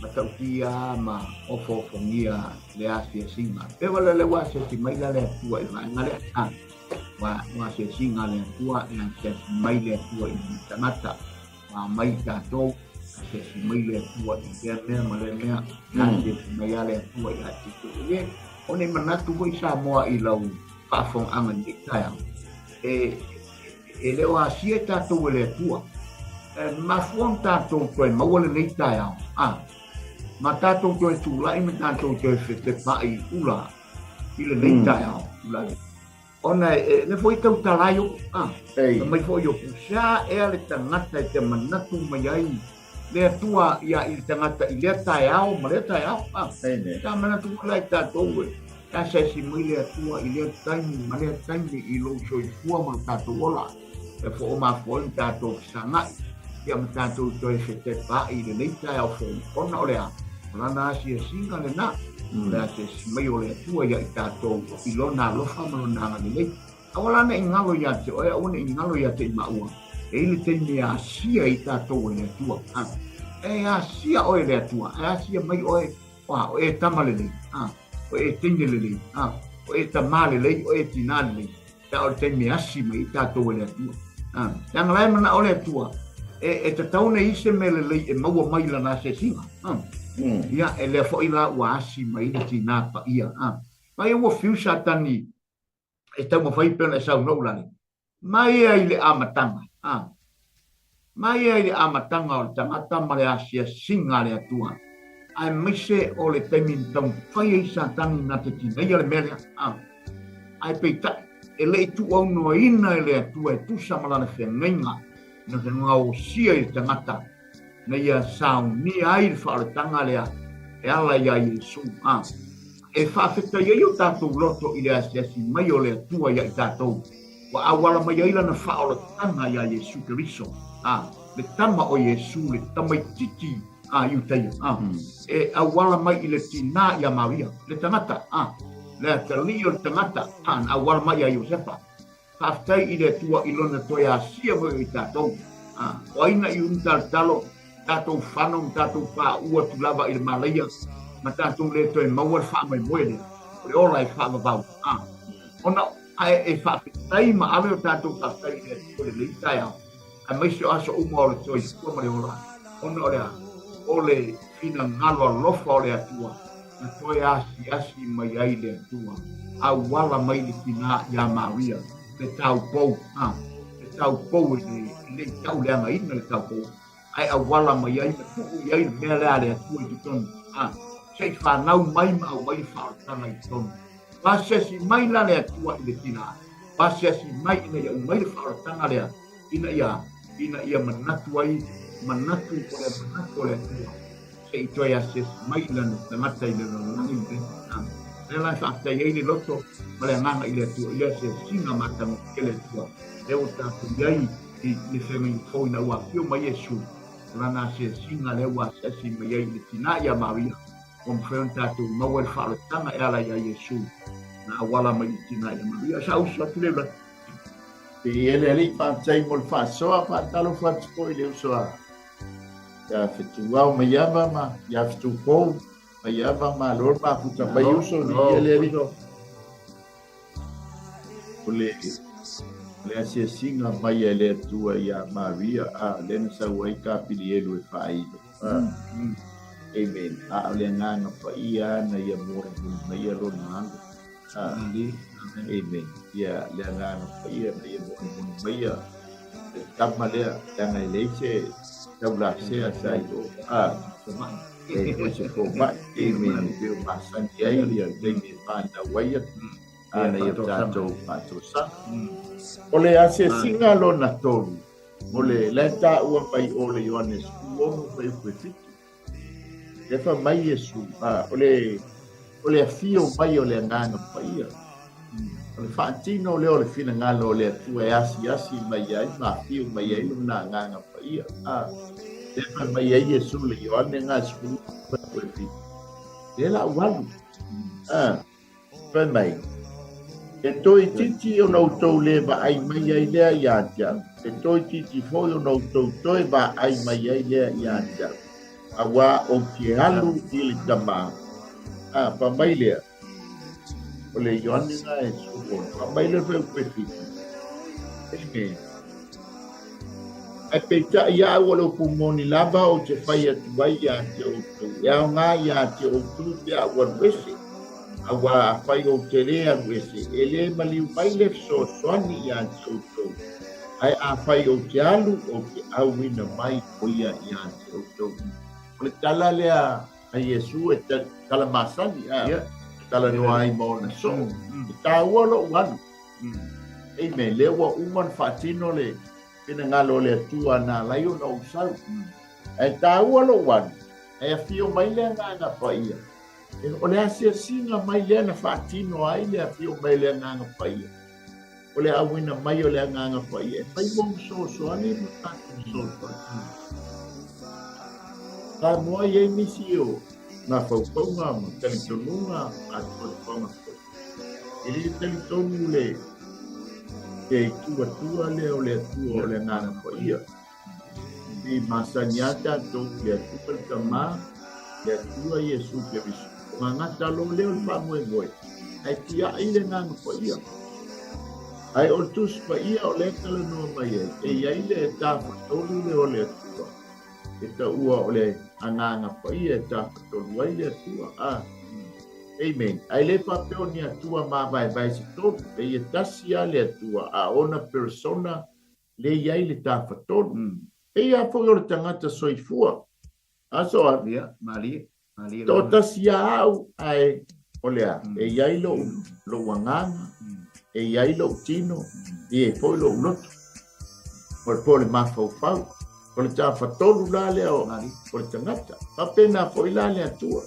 matautia ma ofofongia le asia singa pe wala le asia singa le tua ngale wa asia singa le tua na asia mai le tua i tamata ma mai ta to asia singa le tua i ke me le me asia singa le tua i ati ye one manatu ko isa mo i lau pa fong angan dikaya le wa asia ta to le tua ma fuang tato koe mawale nei tai au ma tato koe tūlai me tato koe whete pai ula ile nei tai au ona le foi tau talaio mai foi o pusa le tangata te manatu mai ai le tua ia i tangata i le tai au ma le tai au ta manatu lai tato ka se si mai le tua i le taimi ma le taimi i lo soi fua ma tato ola e fo ma fo tato sangai ia matatou toe fete pa'i le nei tae au fou ona o lea lana asia singa le na le ate simai o le atua ia i tātou i lona alofa ma lona anga le nei awalana i ngalo ia te oe aune i ngalo ia te i maua e ili te me asia i tātou o le atua e asia oe le atua e asia mai oe o e tama le nei o e tenge le nei o e tama le nei o e tina le nei ta o te me asi mai i tātou o le atua tanga lai mana o le atua e te taune ise me le lei e maua mai lana se singa ia e le fo ila wa asi mai le tina pa ia mai o fiu satani e tau mo fai pena sa no lani mai ai le amatanga mai ai le amatanga o tangata male asia singa le atua ai mise o le temin tau fai ai satani na te tina ia le mele ai peita e le tu au no ina e le atua e tu samalana whengainga na te ngau sia i tangata na ia sao ni ai whaaretanga lea e ala ia Yesu e whaafeta ia iu tātou loto i le asiasi mai o le atua ia i tātou wa awala mai aila na whaaretanga ia Yesu Keriso le tama o Yesu le tamai titi iu teia e awala mai i le tina ia Maria le tangata le atalio le tangata awala mai a Iosefa whaafetai i le atua i lona toi asia mo i tātou o aina i talo tātou whanau tātou wha ua tu lava i le Malaia ma tātou le toi maua wha mai moe le ola e wha mawau ona e whaafetai ma ave o tātou whaafetai i le atua le leitai au a maisio aso uma o le toi kua ma le ola ona o le o le fina ngalo alofa o le atua na toi asi mai ai le atua a wala mai le tina ia Maria le tau pou le tau pou le tau leanga ina le tau pou ai a wala mai ai le puku i ai le mea lea le atua i tonu sei whanau mai ma au mai whaatana i tonu pasesi mai la le atua i le tina pasesi mai ina ia umai le whaatana lea ina ia manatu ai manatu o le atua sei toi asesi mai la na tangata i le lalani le lai whaatai ai le loto ma le nganga i le atua ia se singa matango ke le atua e o tātou iai i le whengai fōi na ua pio mai Yesu lana se singa le ua sesi mai ai le tina ia Maria o mwheon tātou maua le whaaletanga e ala ia Yesu na awala mai le tina ia Maria sa usu atu le lati pe ele ali whaatai mo le whaasoa whaatalo whaatiko i le usoa ia whetuau mai ava ma ia whetu kou mai ava ma lor ma puta mai uso ni ele ali o le asia singa mai e le atua ia Maria lena saua i kapili elu e whaaido amen le nganga pa ia na ia mora na ia rona amen ia le nganga pa ia na ia mora na ia tama lea tanga i leiche taula sea saido se koma amen pio masan ia ia demi panda waia ana ia tātou patosa o le ase singa lona tolu o le leta ua pai o le Ioanes uomu pai kuefitu le fa mai Yesu o le afio mai o le nganga pai o le whaatino le o le fina ngalo o le atua e asi mai ai ma afio mai ai na nganga pai le fa mai ai Yesu le Ioane ngā sulu pai kuefitu le la walu fa mai e toi titi o nau tau le ba ai mai ai lea iatia. E toi titi foi o nau tau toi ba ai mai ai lea iatia. A wā o ki halu i le tama. Pa mai lea. O le Ioane nga e suko. Pa mai lea feu pefiti. Eme. E peita ia au alo kumoni lava o te whai atu wai iatia o tau. Iao ngā iatia o tau te awan wese. Awa fai o te rea wese, ele maliu mai le so soani i an soto. Ai a fai o te alu o te awina mai o ia i an soto. O le tala lea a Yesu e tala masani, tala noa ai maona so. E ta ualo wanu. Amen, lewa uman fatino le pina ngalo le tua na layo na usau. E ta ualo wanu. E a fio mai le nganga pa ia. O le asia singa mai lea na whaatino ai lea fio mai lea nganga paia. O le awina mai o lea nganga paia. E pai wong so ani mo tātou so. Tā moa iei misi o ngā whaupaunga ma talitonunga a tōponga. E le talitonu le e tua lea o le tua o le nganga paia. I masaniata tō le atua le tamā le atua Yesu Keriso. Ngata lo leo pa moe moe. Ai tia ile ngang pa ia. Ai o tus pa ia o le tala no mai e. E ia ile ta fatolu le o le tua. E ta ua o le anganga pa ia ta fatolu ai le tua. Amen. Ai le pa peo ni atua ma vai si tolu. E ia tasia le tua a ona persona le ia ile ta fatolu. E ia fo o tangata soifua. Aso a ia mali Tota sia au ai olea e iai lo wanganga e iai lo tino e foi lo loto por le mafaufau por le tafatolu la leo por le tangata papena foi la le atua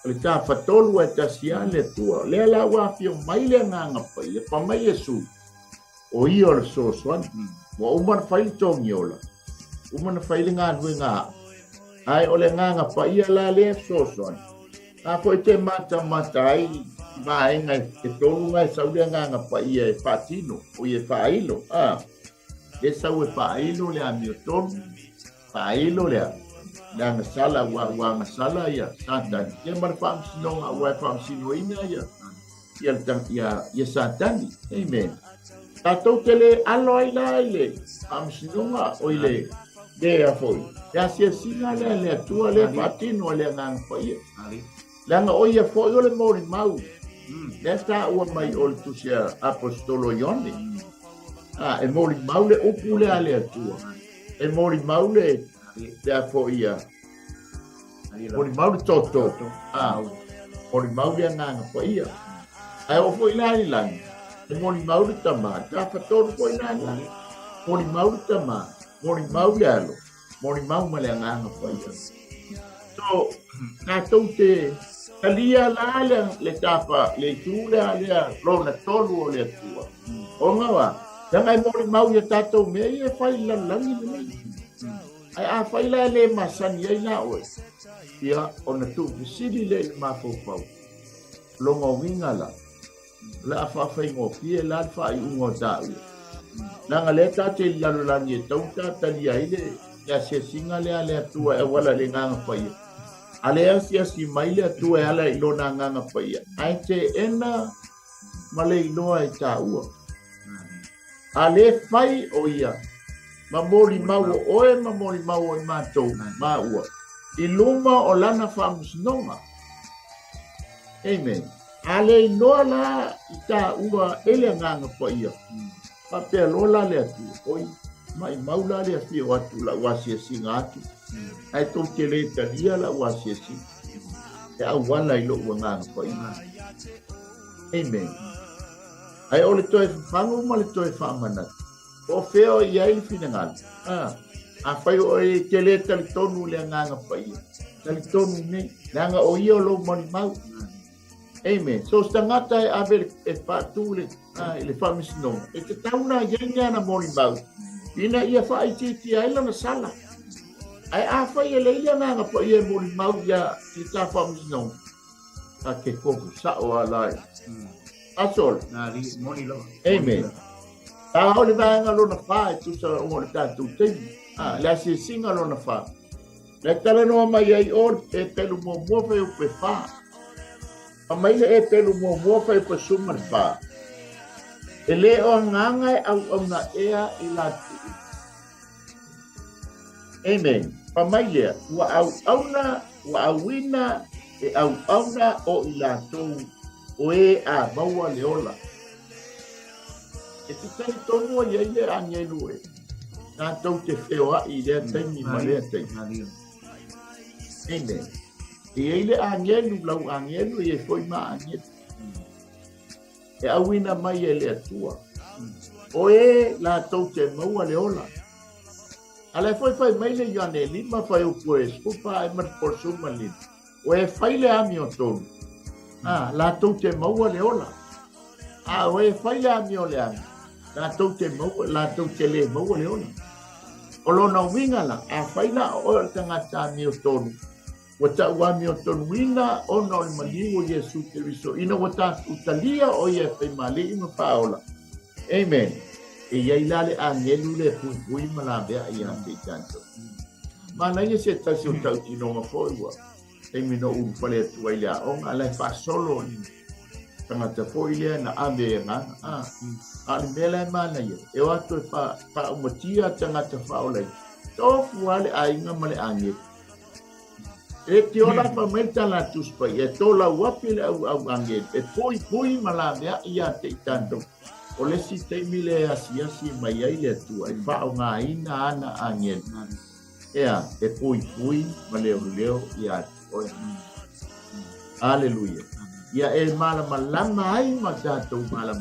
por le tafatolu e tasia le atua le la wafio mai le nganga pa mai Yesu o io le sosoan mo umana fai tongiola umana fai nga nuinga ai ole nganga pa ia la le sosoan a foi te mata ai mai ngai te tolu ngai saudia nganga pa ia e patino o ia failo e sau e failo le amio tolu failo le nga sala wa sala ia satan ia mar fam sinonga wa fam sinoina ia satan amen tatou tele alo ai le am sinonga o ile de a foi ya sia singa le tua le patino le ngang pa ia langa o ia foi o le mori mau Nesta ua mai o tu sia apostolo Ione. E mori maule upule ale atua. E mori maule te a fo ia. Mori maule toto. Mori maule anganga po ia. Ai o fo ilani lani. E mori maule tama. Ta fatoro fo ilani lani. Mori maule tama. Mori maule alo. Mori maule anganga po ia. So, na tau te kalia la le tapa le tula le rona tolu o le tua o ngawa danga mori mau ya tato me e fai la langi me ai a fai la le masani ai na o ia ona tu sidi le mafofau longa winga la fa fai ngo pie la fa i ngo ta danga le tate la langi tau ta tali ai le ya se singa le tua e wala le nganga fai ale asia si maile tu e ala ilona nganga paia ai te ena male iloa e taua ale fai o ia mamori mau oe mamori mau e matou maua iluma o lana famusnonga amen ale iloa la i taua ele nganga paia papea lola le atu oi mai maula le afi o atu la wasi singa atu ai tau te le talia la wasi asi e au wala ilo ua nganga pa ina amen ai ole toi whangu ma le toi whamanat o feo i ai fina ngana a whai o e te le tali tonu le nganga pa ina tali tonu nei nganga o ia lo mani mau amen so stangata e abe e patu le le whamisinonga e te tauna yenga na mani mau ina ia whai titi ai lana sala ai a fai le ia nga po ia mo mau ya ki ta fam no a ke ko sa o ala asol na ri moni lo amen a o le nga lo na fa tu sa o le ta tu te la si singa lo na fa le tala no mai ai o e pelu mo fe o pe fa a mai le e pelu mo fe pe suma fa ele o nganga au na ea ila amen pamaile wa auna wa awina e auna o ila tou o e a maua leola e te tei tonu ia ia angelu e na tau te whewa i rea teimi ma rea teimi amen e eile angelu lau angelu e foi ma angelu e awina mai e lea tua o e la tau te maua leola ala foi mai le yane lima fai o pues upa e mar por suma lima o e fai le ami o tonu la tau te maua le ola o e fai le ami o le ami la tau te maua la tau te le maua le ola o lo na winga la a fai la o tangata ami o tonu wata wami o tonu winga o no le maliu o Yesu Kiriso ina wata utalia o ye fai mali ima paola amen e iai lale angelu le pui malabea ia te tanto. Mana ia se tasi o tau tinonga foi wa. E mino un fale atu ai lea onga alai fa solo ni. Tangata foi lea na ame e ngana. Ali mele mana ia. E watu e fa umatia tangata fa olai. Tofu ale a inga male angelu. E te ora pa menta la tuspa e tola wapi le au angelu. E pui malabea ia te tanto. O le si te mile asi mai ai le tu ai fa o nga ina ana angel ea e pui ma leo ia o aleluia ia e mala malama ai ma tatou mala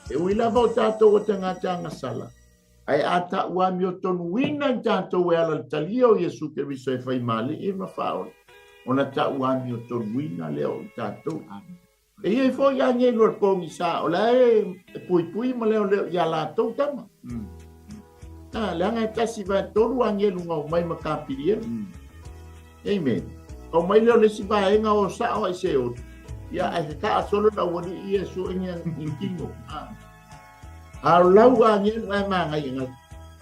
E uila vau tātou o tangata ngasala. Ai ata ua mi o tonu wina i tātou e ala talia o Iesu ke viso e whai mali e mawhao. Ona ta ua mi o tonu wina leo i tātou. E iei fo ia nge lor pongi sa o la e pui ma leo ia lātou tama. Leanga e tasi vai tonu a nge lunga o mai makapiri e. Amen. O mai leo le si vai enga o sa o e se o. Ia e ka asolo na wani i Iesu e nge inkingo. Lau a nge ai manga i nga.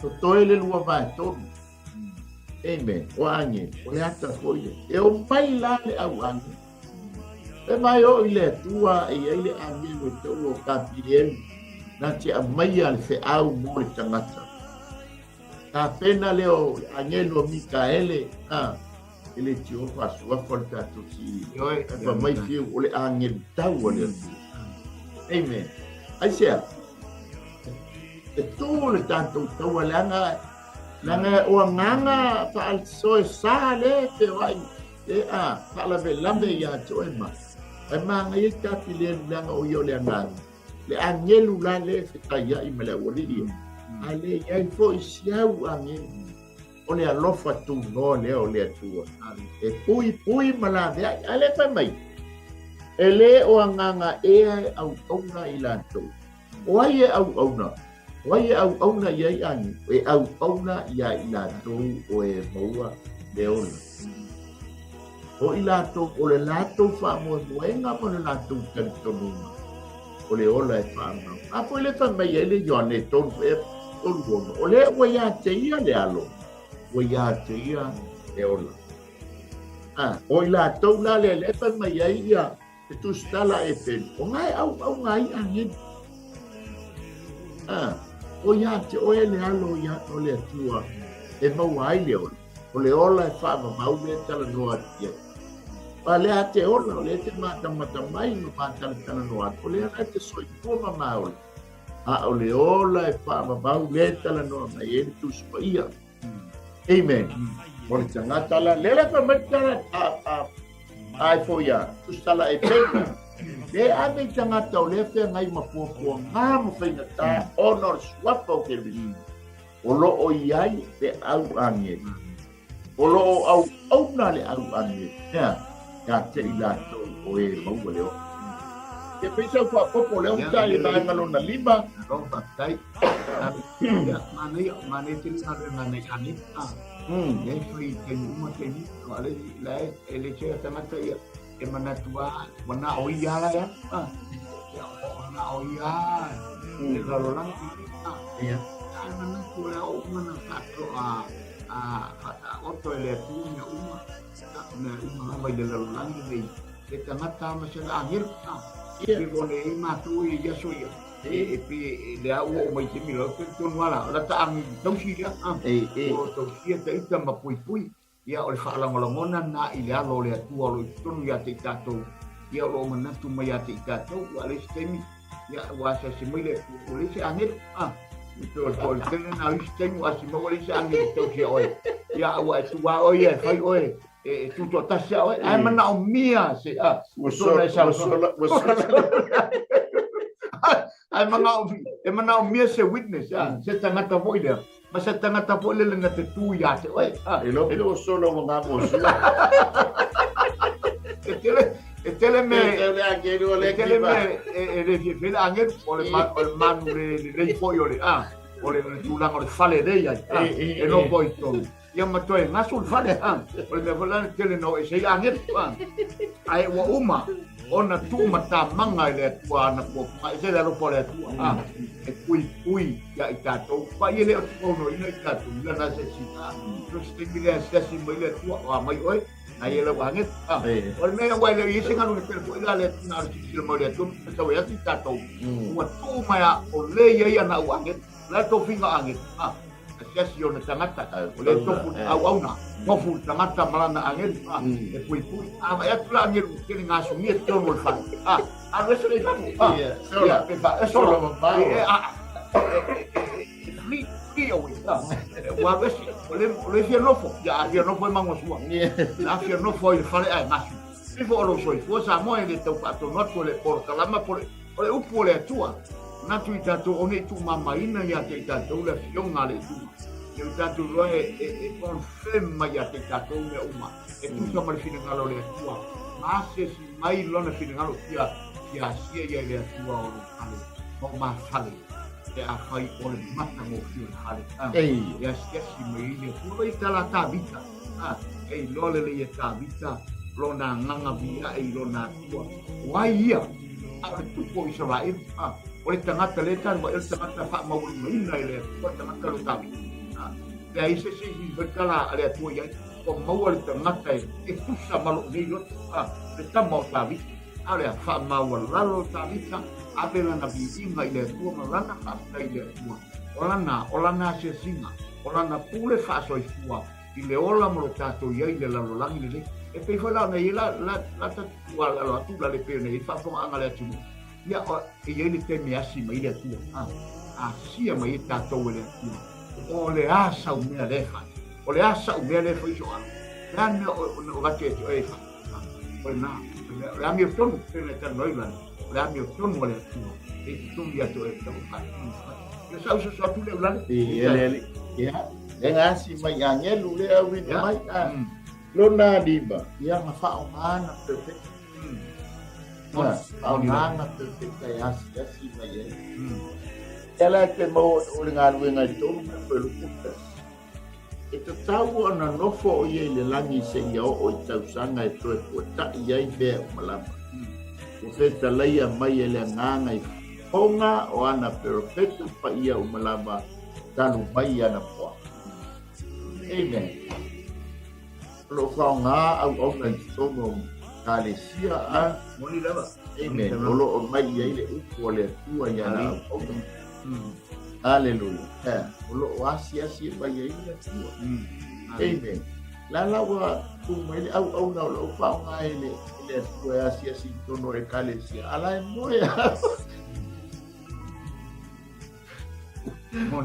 To toe le lua vai tonu. Amen. O ange. O le ata foie. E o mai la le au ange. E mai o i le tua i ai le ange o tau o kapiri na te a mai al fe au mo le tangata. Ka pena leo angelo Mikaele ele tio pasua forta tu si pa mai fio ole angel tau ole. Amen. Ai sia. E tu le tanto tau langa o nganga pa al so sale te vai pa la lambe ya toema. Ai manga i ka pile langa o yo le nganga. Le angelu la le fitaya i mele oli. Ale ai foi siau ange o le alofa tu no le o le tua e pui malave ale pa mai ele o nganga e au ona ilanto o ai au ona ia ange e au ona ia ilanto o e moa le ona o ilanto o le lato fa mo moenga mo le lato tonu o le ola e fa a po le fa mai ele yone ton o le ua ia te ia le alo. Ua ia te ia le ola. O i la tau la le lepa mai ai ia te tu stala e pen. O ngai au ngai angin. O ia te oe le alo ia o le atua e mau ai le ola. O le ola e wha mau le tala noa tia. Pa le a te ola o le te mata mai no mata le tala noa. O le a te soi puma maola. O le ola e whaamabau le tala noa mai e tu spaia. Amen. Mo le tangata la lela pa matara ai foia. Tu stala e pena. Le ame tangata o le fea ngai mapuapua ngā mo whaina tā honor swapa o ke rini. O lo o iai te au ange. O lo o au na le au ange. Ia te ilato o e maua leo. Ke pisa kwa popo leo tai mai malona lima ro tai mane te na ne ani e foi te uma te ni ale la ele che ta mata ia e mana tua wana o ia la ya wana o ia le lo lang ia mana tua o mana fatro o to le tu ni uma na mai le lo lang ni te mata ma se angir e vole i matu i yaso ia e pe le au o mai te milo te tonu ala la ta ang tau si ia o tau si te ita ma pui ia o le whaalangolangona na i le alo le atua lo i tonu ia te tatou ia o manatu mai ia te tatou a le stemi ia wasa se mai le o le se angir ito o le tene na i stemi o asi mau le se angir tau si oe ia ua e tua oe e whai oe e tuto tasi oe ai mana o mia se usona ai mana o mia se witness se tangata foi le ma se tangata foi le na te tu ia te oe e lo solo mga mo e tele me le fela angel o le manu le foi o le tulang o le fale dei e no foi to ia matoe ngasul fale o le volan tele no e sei angel ai wa uma ona tu mata manga le tua na po mai se la po le tua e pui ya itato pa ile o no ina itato la na se si no se mile se si mile tua o mai oi ai le wanget o me wa le yese ngalo le po ila le na si le mo le tu so ya itato wa tu mai o le ya na wanget la to finga anget kasi ona tangata o le to au na mo fu tangata malana angel e pui ama ya tula angel ke nga sumi to mo fa a veces le fa solo frio wa veces le fie no fo ya fie no fo mango sua la fie no fo il fare ai masu si fo lo so fo sa mo e to fa to no to le por calama por le upo le tua na tu tatou o ne tu mamaina ia te tatou le fionga le tu le tatou roe e confirm mai ia te tatou me uma e tu sa mal fina ngalo le tua ase si mai lona fina ngalo kia sia ia le tua o ale o ma fale e a fai o le mata mo fio hale ia sia si mai le tua i tala ta vita e lole le ta vita lona nganga via e lona tua wai ia a tu ko Israel o le tangata le tanu e le tangata wha maurunga i le o tangata lo tavi. Le a ise se i verkala a le atua iai, o maua le tangata e tusa malo nei loto, le tama o tavi, a le a wha maua lalo o tavi, a le lana viinga i le atua, ma lana hafta i le atua. O lana se singa, o lana pule wha i fua, i le ola mo lo tato iai le lalo langi le le. E pei whala nei la tatua lalo atula le pere nei, wha fonga anga le atunu. Ia e ele te me asi mai le tua sia mai tatou le tua o le asa o mea lefa o le asa o mea lefa iso ana o gate e fa o na le ami tonu pena ta noiva le ami tonu le tua e tu ia to e tau fa le sa uso sa tu le ulan ele ia e asi mai angelu le awi mai lona diba ia ma fa o mana perfect au nana perfecta e asi mai e. Ela te mau o ngā ruenga i tōru me pēru puta. E te tau ana nofo o iei le langi se ia o i tausanga e toe puata i ai bea o malama. O feta leia mai e le nganga i ponga o ana perfecta pa ia o malama tanu mai ana poa. Amen. Lo whao ngā au na i tono Kalesia moni lava. Amen. Olo o mai ia le upo le tua ia na o. Hallelujah. Olo o asia mai ia le tua. Amen. La wa tu mai au na lo fa nga ele tua asia tono e Kalesia. Ala moya.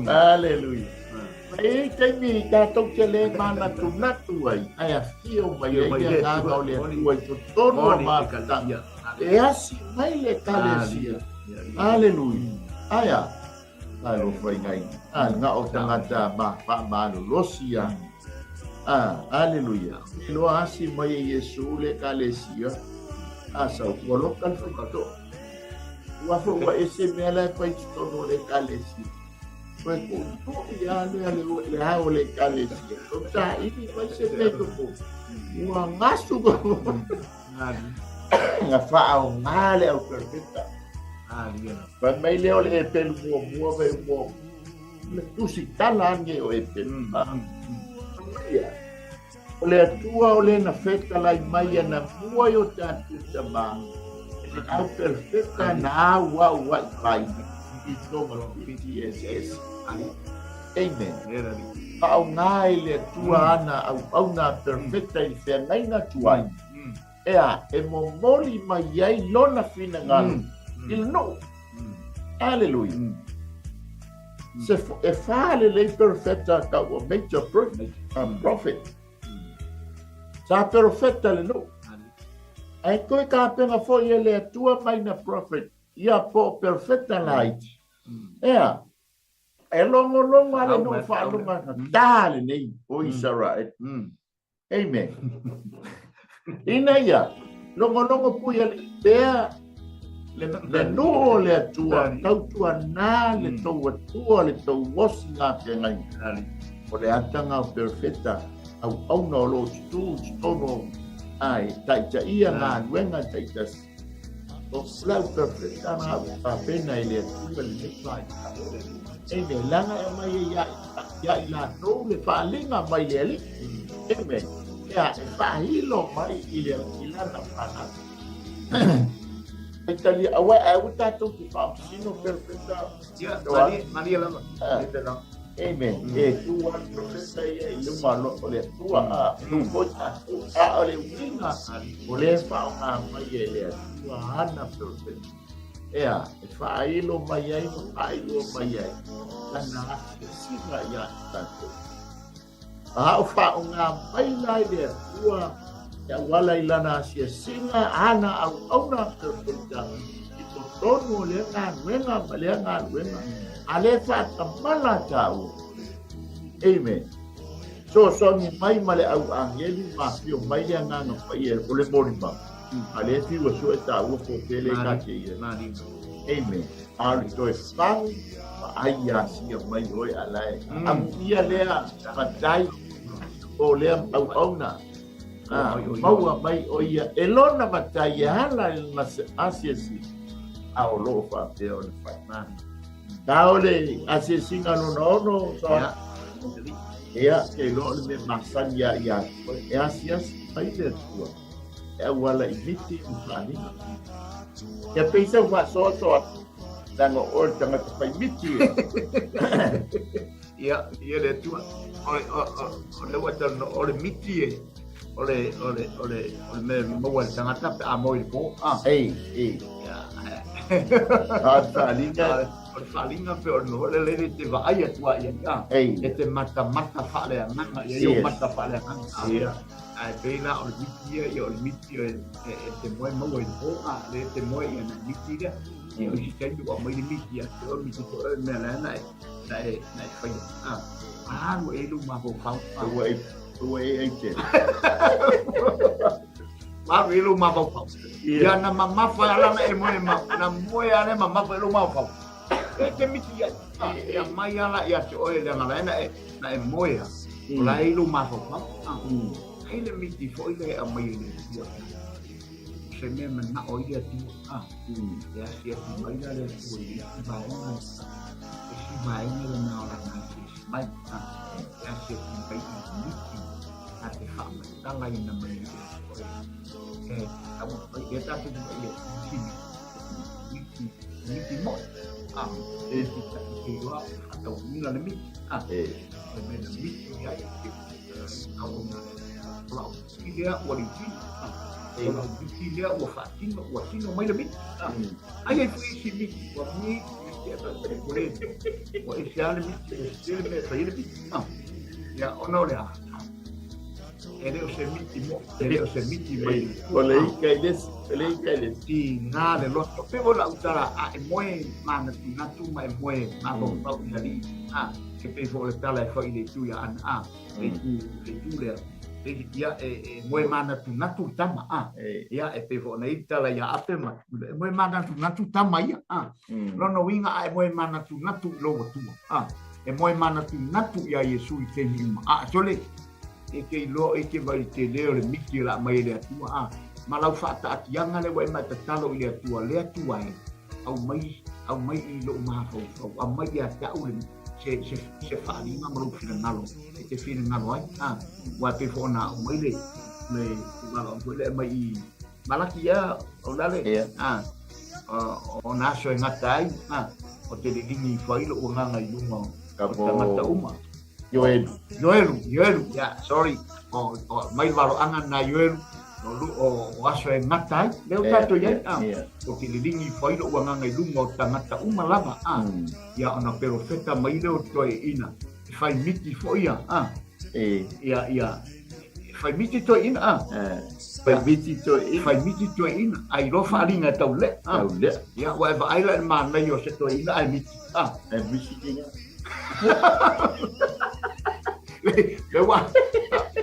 Hallelujah. Mai te mi ka tau te le mana tu natu ai. Ai a fio mai ia ka o le tua i tono ma katanga. E asi mai le Kalesia. Hallelujah. Aya. Alo fai ngai. Nga o tangata ma no losia. Hallelujah. Lo asi mai Yesu le Kalesia. Asa o lokal fukato. Wa fo wa ese mela pai tono le Kalesia. Pues con ya le hago le Kalesia. O sea, ini vai ser feito com uma ngasu nga fao ngale au perfecta. Ba mai leo le pelu mo ve mo. Le tusi talange o pelu. Le tua o le na feta lai mai na mua yo tatu tama. Le au perfecta na wa pai. Itoma PTSS. Amen. Au ngai le tua ana au na perfecta i fe ngai na tuai. Ea e momoli mai ai lona fina ngalo. Il no. Hallelujah. Se e fale le perfecta ka o major prophet. Sa perfecta le no. Ai koe ka penga fo ia le tua mai na prophet. Ia po perfecta light. Ea, e longo ale no whaalunga dale nei o Israel. Amen. Ina ia, longo puia le pea le no le atua, tau tua nā le tau atua le tau wosi ngā pia ngai. O le atanga o perfecta au auna o lo tono ai, taita ia ngā nuenga taitas. O flau perfecta na pena ile tuba le nekai. Eme langa e mai ya ila no le falinga mai le. Eme ya fahilo mai ile ila na pana. Italia awa uta to ki fa sino perfecta. Ya Maria lama. Amen. Tua profesa ia i malo ole tua no cocha ole winga ole fa una mai ele tua ana perfect. Ea fa ilo mai ai ana siga ya tanto. Fa una mai lai de tua ya wala ilana sia singa ana au una perfect. Ito tonu le ngā ruenga, a le whātamala tāu. Amen. So ni mai ma le au angeli ma fio mai le nganga pai e o le morima. A le fiwa so e tāu ko tele ka te ia. Amen. A le toi whang, ma ai a sia mai oi alai. Am ia lea patai o lea au auna. Maua mai o ia e lona matai e hala e mase asiasi. A o loo whapea o le whai. Ka o le asiasi ngano no so ia ke lo le masan ya e asiasi mai le tua. E wala I miti usani. Ke peisa wa so dango o tanga pai miti. Ia le tua. O le wata no o le miti e. O le me mo tanga tap a mo po. Ei. Falinga. Falinga pe o no le te va ai tua ia. E te mata fa le manga ia mata fa le manga. Ai pena o miti ia o miti e te mo i po le te mo ia na miti ia. O si tendu o mo i miti ia o miti ko me la na fa ia. No e lu ma po fa. Uwe te. Ma e lu ma po. Ia na mama fa ala na e mo na mo ia le mama fa lu ma fa. Te miti ia. Ia mai ala ia te o le ngala na e mo ia. La e lu ma po. Ai le miti foi le a mai le. Se me na o ia tu. Ya se mai le tu i vai. Si vai le na la na si mai. Ya se mai miti. Ate fama tala ina mai. Kamu dia tak tu dia miti mo. Kita kira atau ni la miti. Memang miti ya. Kau kalau dia origin. Kalau dia wafatin mai la miti. Ai foi esse miti. Por mim boleh. Wa isial miti. Isial sai la miti. Ya ono dia. Ele o se miti mai. Olei kai Ti nga le loto. Pe vola utara a e moe mana tu mai moe ma bo pau ngali. Ke pe vola tala e foi le tu ya an le tu le. Ia e moe mana tu tama ia e pe vola tala ya ape ma. Moe mana tu tama ia. Lono winga a e moe mana tu lo tu. E moe mana tu ia Yesu I te ni ma. Sole e ke lo e ke vai te leo le miki la mai le atua ma lau fata atianga le wai mai tatalo I le atua le atua e au mai I lo mahafau au mai ia tau le se whalinga maru whina ngalo e te whina ngalo ai wa pe whona au mai le ngalo le mai I malaki ia o lale o naso e ngata ai o te lingi whailo o nganga I lunga o tangata uma Yoelu, ya, sorry. Mai waro angan na Yoelu, o aso e ngatai, leo tato ya, o ki lilingi whailo ua ngangai lunga o tangata umalama, ya ona perofeta mai leo toe ina, whai miti foia, ya, whai miti toe ina, whai miti toe ina, ai rofa alinga tau le, ya, wa eva aila ma nei o se toe ina, ai miti, miti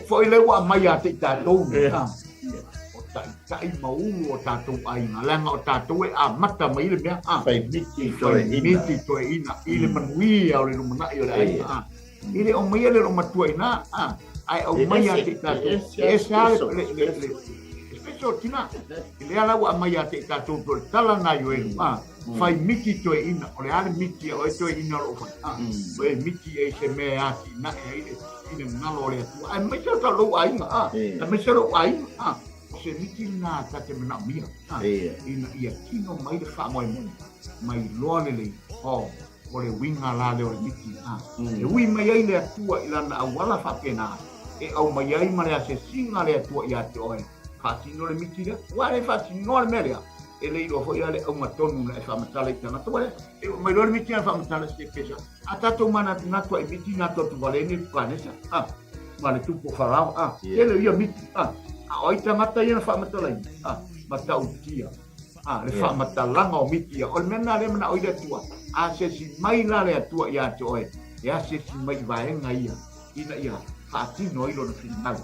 foi lewa mai a te tātou o tai maulu o tātou ainga langa o tātou e a mata mai le mea Whai miti toe ina I le manui au le lumanai o le ainga I le o mai le romatua ina ai au mai a te tātou e sale le special tina I le ala wa mai a te tātou to le tala na yo e Whai miti toe ina o le ale miti o e toe ina o whai o e miti e se mea ati na e aile ina ngalo le atua. Ai mai sa lo ainga ai mai sa lo ainga o se miti na ta te mana mia ina ia kino mai le wha mai loa le o le winga la le o le miti e ui mai ai le atua I lana awala wha pena e au mai ai ma le a se singa le atua I a te oe whatino le miti le wale whatino le melea e le iro foi ale au matonu na e whamatala I tangata wale e mai lor miti na whamatala se pesa a tatou mana natua I miti na totu valene kanesa ma le tupo wharao ele ia miti a oi tangata ia na whamatala I matau tia le fa matalanga o miti o le mena le mana o ile tua a se si mai la le tua ia toe ia se si mai vaenga ia ina ia fatino ilo na final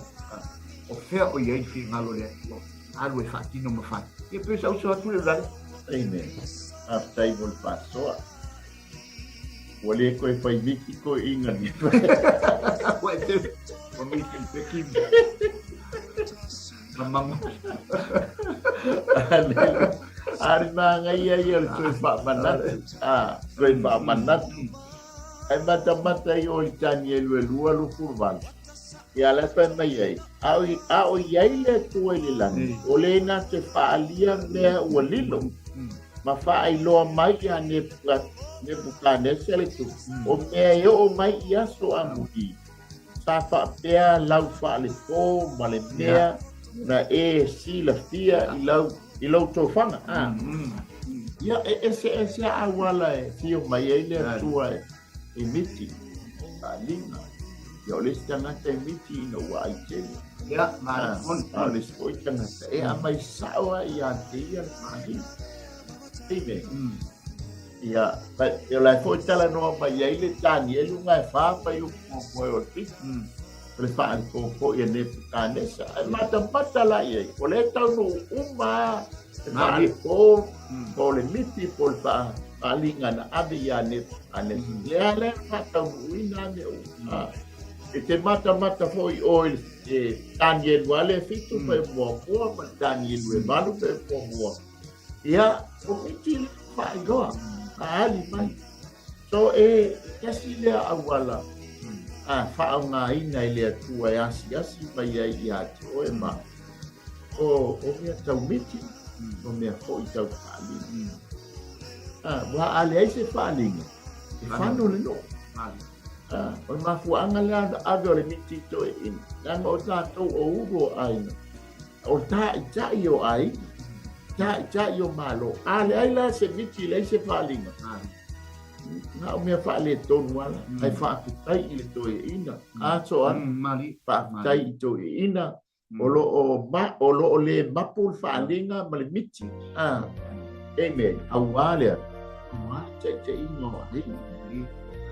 o fea o ia final le tua alu e fatino ma fa e pensa o so tu le dai amen after I will pass so wale ko e fai miki ko inga ni wa te o miti te kim mamma ari mga iya ko fa manat ko fa manat ai mata yo Daniel lu kurban ya la pen mai au yai le tu ile lan olena te fa alia me walilo ma fa ai lo mai ya ne bukane sele tu o me yo o mai ya so amudi sa fa pea lau fa le ko male mea na e si la fia i lau to fanga ya ese awala e fio mai ele tua e miti alina yo le stanga te miti no wai te ya ma on le spoi tanga e a mai sawa ya te ya mai ebe ya but yo la foi tala no mai ele Daniel unga fa pa yo mo o ti le fa ko ye ne kanesa mata la ye o le tau no uma mari ko le miti por fa alinga na abia ne ane le mata uina ne e te mata foi oil e Daniel wale fitu pe mo ma Daniel we malu pe mo ya o miti fa go ali mai so e kasi le awala fa nga ina ile tua yasi pa ia o ema o me tau miti o me foi tau ali wa ale ai se fa ali e fa no le no o ma fu anga la agore miti to in nang o ta to o ugo ai o ta io ai ta io malo ale ai la se miti le se fa ali na o me fa le ton wala ai fa tai ile to ina so an mali fa tai to ina o lo le mapul fa linga mali miti amen awale wa te ino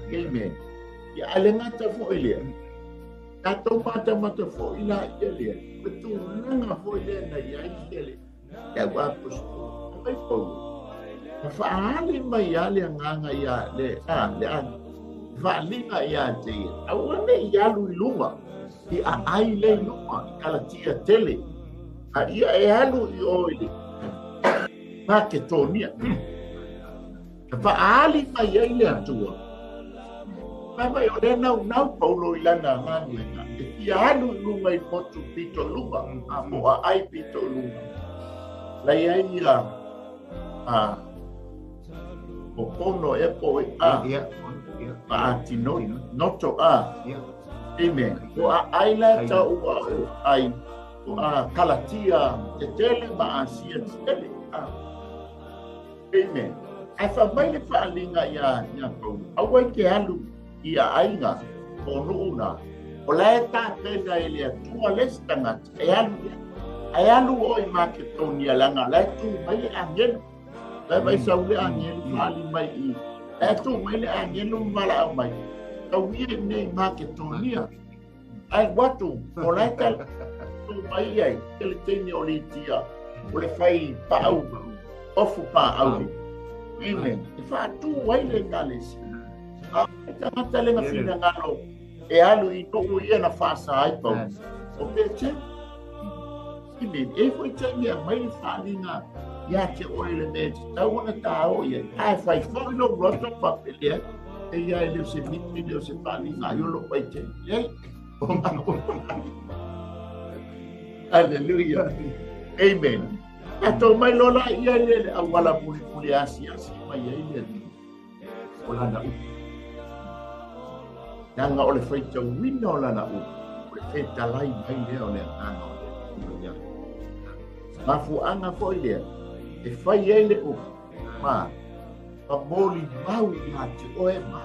amen ya ale ngata fo ile ta to mata fo ila ile betul nga fo ile na ya ile ya wa push ai fo faali mai ale nganga ya le an faali nga ya te awane ya luilunga i ai le lunga kala tia tele ia e alu i oile paketonia faali mai ile atua mama yo le nau paulo ilana ngani ia alu lunga i potu pito lunga mo ai pito lunga la ia o pono e po tino noto amen o aila ta o ai o kalatia te tele ma asia tele amen ai fa mai le fa linga ya po awai ke alu ia ainga o nuuna o la ta te da ile tua lestanga e alu o i Makedonia langa la tu mai angel vai saule angel fali mai i tu mai le angel mala mai tau ia nei Makedonia ai watu o la ta tu mai ai ele tene o litia o le fai pau ofu pa au amen fa tu wai le ngales ta le ngafina ngalo e alu i to ia na fasa ai pau o peche amen e foi tene mai falinga ya che oile me tau na tao ia ai fai foi no roto papelia e ia ele se miti de se falinga yo lo pai che ei hallelujah amen ato mai lola ia ele awala puli asia mai ele ola na nanga ole fai tau wino la na ole fai talai mai le ole ana mafu anga foi le e fai ele o ma moli mau mati oe ma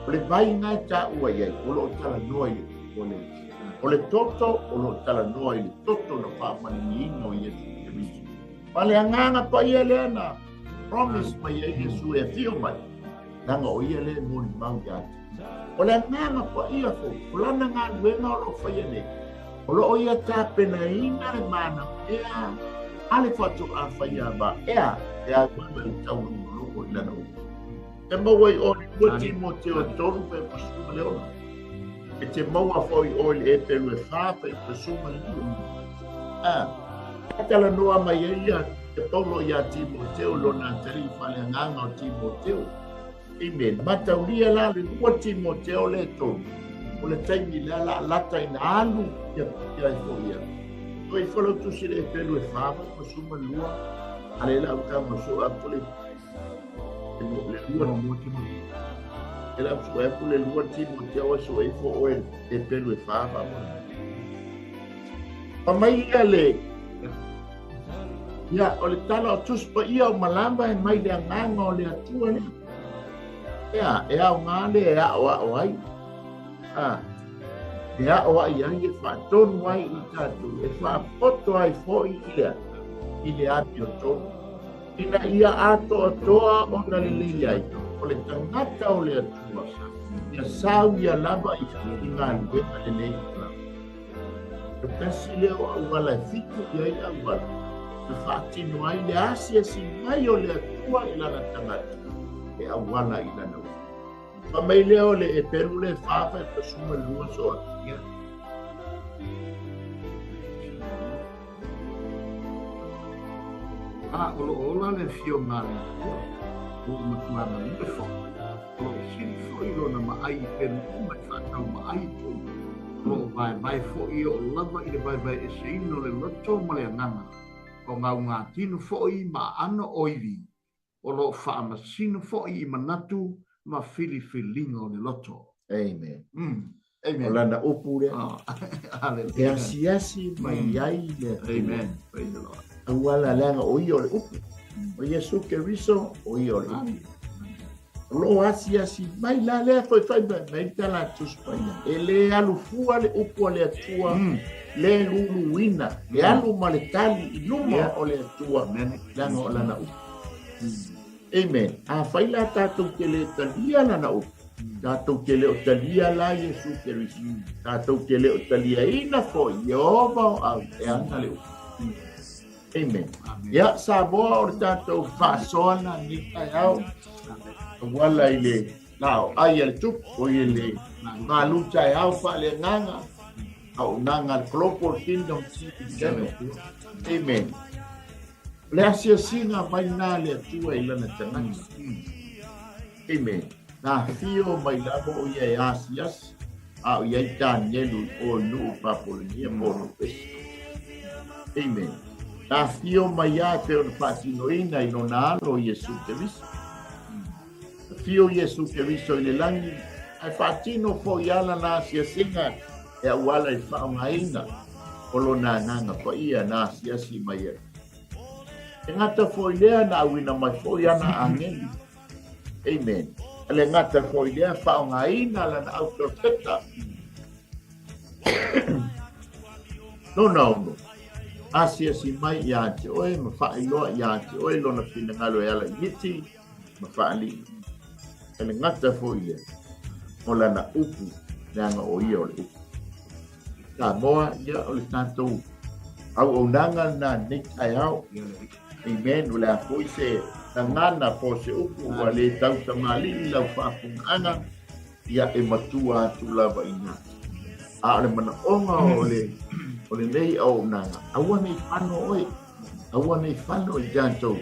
ole vai nga ta ua ye ole tala noi ole toto ole tala noi toto no pa mani no ye Paleanganga pa ia lena. Promise mai e Yesu e fio mai. Nanga o ia le moni mau yati. O le nganga pa ia fo. O lana ngā luenga o lo whaia ne. O lo o ia tāpena ina le mana. Ea. Ale whatu a whaia ba. Ea. Ea kua i tau loko i lana o. E maua i o ni ua Timoteo tonu pe pasuma leona. E te maua foi o le e peru e whāpa i pasuma leona. Atala noa mai e ia. Te paulo ia Timoteo lona tari whale nganga o Timoteo. Amen. Mataulia la le ua Timoteo le tonu. O le taimi la la lata ina alu ia i fo ia. Oi folo tu si le peru e whāpa i pasuma lua. Ale la uta maso a pole. Le lua mo Timoteo. Ela so e pole lua Timoteo so e fo o e peru e whāpa. Pamai ia le. Ia o le tala o tuspa ia o malamba e mai le nganga o le atua le. Ea o ngale ea o ai. Ea o ai ai e whaatonu ai i tātou. E whaapoto ai fōi i lea. I le api o tonu. Ina ia ato o toa o na le lei ai. O le tangata o le atua. Ia sau ia lava i ngā luenga le lei. E pesi leo au wala e fitu i ai au wala. E whaatino ai le asia si mai o le atua i lana tangata. E au wala i lana ua. Pa mai leo le e peru le whaafa e pasuma lua soa. Ola le fio ngale. O matuana le fo. O siri fo i lona maai peru mai whaatau maai po. O vai fo i o lava i le vai e se ino le loto ma le nganga. O ngā tino fo'i ma ano oiwi. O lo whaamasino fo'i i manatu ma whiliwhilinga o le loto. Amen. Amen. O lana upu le. E asiasi mai ai le. Amen. Praise the Lord. Awala langa o i o le upu. O Yesu Keriso o i o le upu. Lo asiasi mai la le foi mai tala tuspaina. E le alufua le upu le atua. Le luluina, le alu maletali i luma o le atua langa o lana upu. Amen. A whaila tātou ke le talia lana upu. Tātou ke le o talia la Yesu Keriso. Tātou ke le o talia ina fo Yehova o au e ana le upu. Amen. Ia sa boa o le tātou whaasona ni kai au. Wala i le nao ai al tupu o i le ngā luta e au wha le nganga. Au nanga global kingdom channel. Amen. Le asia singa mai nā le atua i lana tangata. Amen. Nā fio mai lavo o ia e asias. A o iai tānielu o nuu papolonia mono pesi. Amen. Nā fio mai a peo na whaatinoina i nona alo o Yesu Keriso. Fio Yesu Keriso i le langi. Ai whaatino fo i ala nā asia singa. E awala i whaongaina o lona nanga pa ia nā siasi mai e. E ngata fo i lea na awina mai fo i ana angeli. Amen. Ale ngata fo i lea whaongaina lana autoteta. No. A siasi mai i ate oe, ma whaeloa i ate oe lona whina ngalo e ala i miti, ma whaali. Ale ngata fo i lea. O lana upu, nanga o ia o le upu. Ka moa ia o le tātou au o nanga na nek ai au. Amen. O le a fo i se na ngana po se upu wa le tau tamali i lau whaapunganga ia e matua atu lava ina. A le mana onga o le nei au nanga. Aua nei whano oi. Aua nei whano i tātou.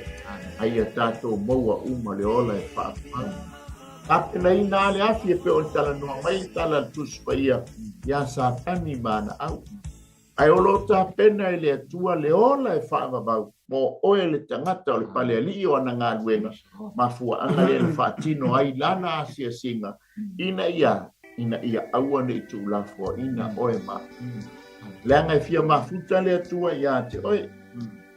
Ai a tātou maua uma le ola e whaapunganga. Kapena i nā le afi e peo tala noa mai tala tuspa ia sa tani mana au. Ai olo ta pena i le atua le ola e whaavavau. Mo oe le tangata o le pale ali o ana ngā luenga. Mafua anga le whaatino ai lana asia singa. Ina ia aua ne i tu lafua ina oe ma. Leanga i fia mafuta le atua ia te oe.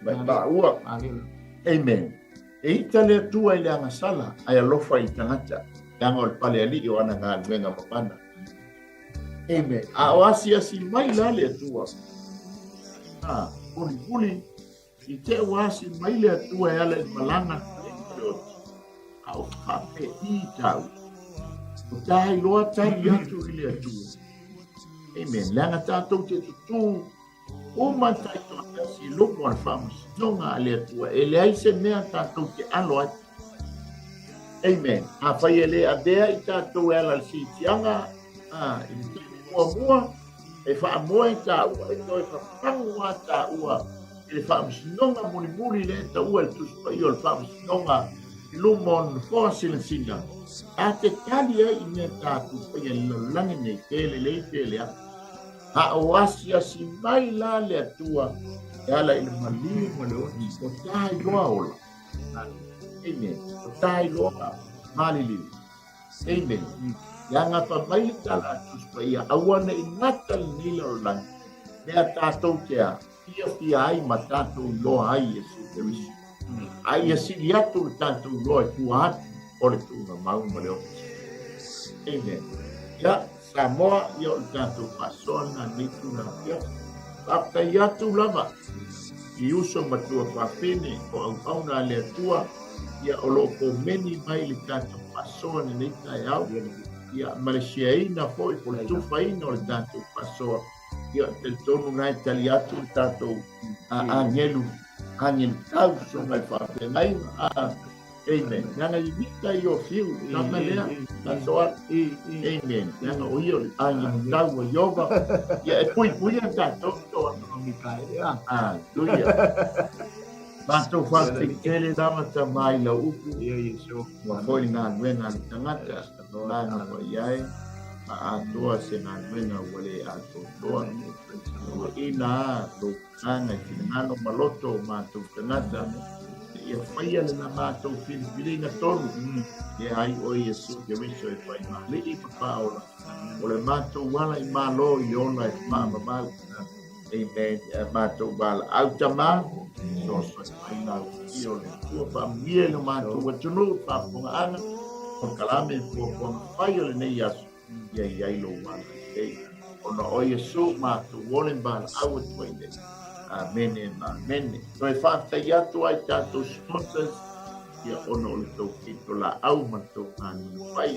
Ba ua. Amen. E ita le atua i leanga sala ai alofa i tangata. Leanga o le pale ali o ana ngā luenga mapana. Amen. A o asia si mai la le atua. Puli. I te wasi mai le atua e ala i malanga au whape I tau. O tai loa tari atu I le atua. Amen. Langa tātou te tutu o mantai toa si lopo al whamas nonga le atua. E le aise mea tātou te alo ai. Amen. A whai e le adea I tātou e ala si tianga. I te mua. E wha moe tā ua, e toi whapangua tā ua, e le whaamsinonga muli le tā ua le tuspa I o le whaamsinonga I lumon whoa silansinga. A te tali e I mea tā tuspa I le langi nei tele le tele a. A o asia si mai la le atua, e ala I le maliu mo le oni, o tai loa ola. Amen. O tai loa, mali liu. Amen. Yang apa mai tala tuspa ia awana I ngata nila o lang. Mea tātou tea, ia ai ma tātou loa ai Yesu Keriso. Ai Yesu liatu tātou loa I tua atu, ore tūna mau ma leo. Amen. Ya, Samoa ia o tātou pasona nitu na pia. Papa iatu lava. I uso matua whawhene o au pauna lea tua. Ia o loko meni mai li tātou pasona nitu ai au. Ia Malaysia ina foi por tufa ina o tātou pasoa. Ia te tonu ngai tali atu tātou angelu tau so mai whawhe ngai. Amen. Nanga I mita I o fiu, nama lea, pasoa. Amen. Nanga o io angelu tau o yoga. Ia e pui a tātou toa. Tuia. Mātou whawhe kele dama ta mai la upu. Wa foi ngā nuenga ni tangata. Nana wa iai, ma atua se ngā nuenga wale ato toa. Wa ina lo anga ki ngano maloto mātou tangata. Ia whaia le na mātou whiriwhiringa tonu. Ia ai o Yesu Keriso e whai mahli I papaola. O le mātou wala I malo I ona e whamamau. Amen. Mātou wala au tamā. So I nā I o le tua whamie no mātou watunu whaponga ana. O kalame po whai o le nei asu. Ia I lo wala. Ona o Yesu mātou wolen bala au e tuai nei. Amen. Amen. So e whaatai atu ai tātou sponsors. Ia ono o le tau kito la au mātou ngāni whai.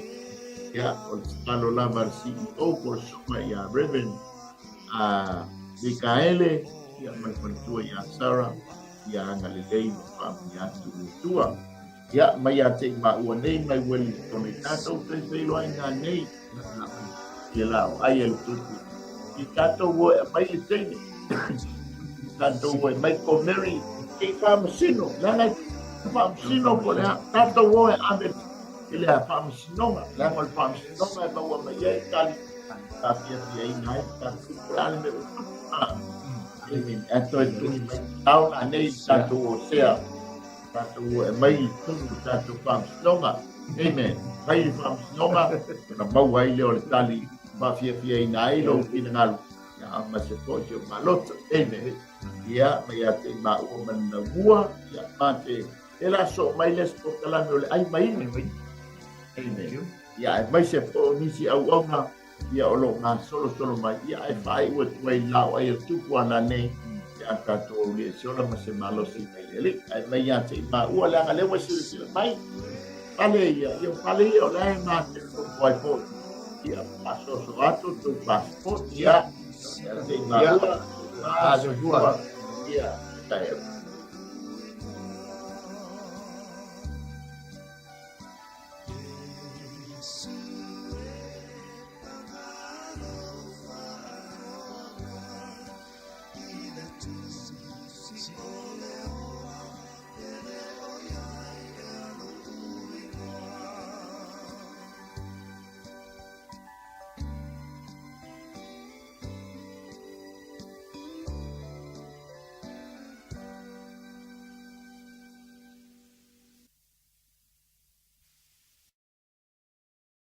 Ia o le stalo lava CEO por suma ia Reverend Mikaele. Ia mai pantua ia Sarah. Ia anga le lei ma whaami atu tua. Ia mai a te ma ua nei mai weli tone tātou te whelo ai ngā nei. Ia lao ai e tutu. I tātou wo e mai le teine. Tātou wo e mai ko Mary e whamasino. Langa whamasino po lea. Tātou wo e ame e lea whamasinonga. Langa whamasinonga e maua mai e tali. Tāpia pia I nai. Tātou kurale me utu. Ato e tuni mai. Tauna nei tātou wo sea. Tātou e mai tunu tātou whamasinonga. Amen. Mai whamasinonga. Kuna mau ai leo le tali. Mafia I nai lo ina ngalu. Ia ama se pojo malota. Amen. Ia mai ate ma ua mana mua. Ia mate. E la so mai les po kalame ole ai mai mai. Amen. Ia mai se po nisi au onga. Ia olo ngā solo mai. Ia e whai ua tuai lau ai o tupu ana nei. Ia tātou au lia siona ma se malosi mai lele. Ai mai ate ma ua leanga lewa sila mai. Pale ia. Ia pale ia o lai mate o tuai po. Ia paso ato tu passport. Ia. Ia te ma ua. Ia. Ia.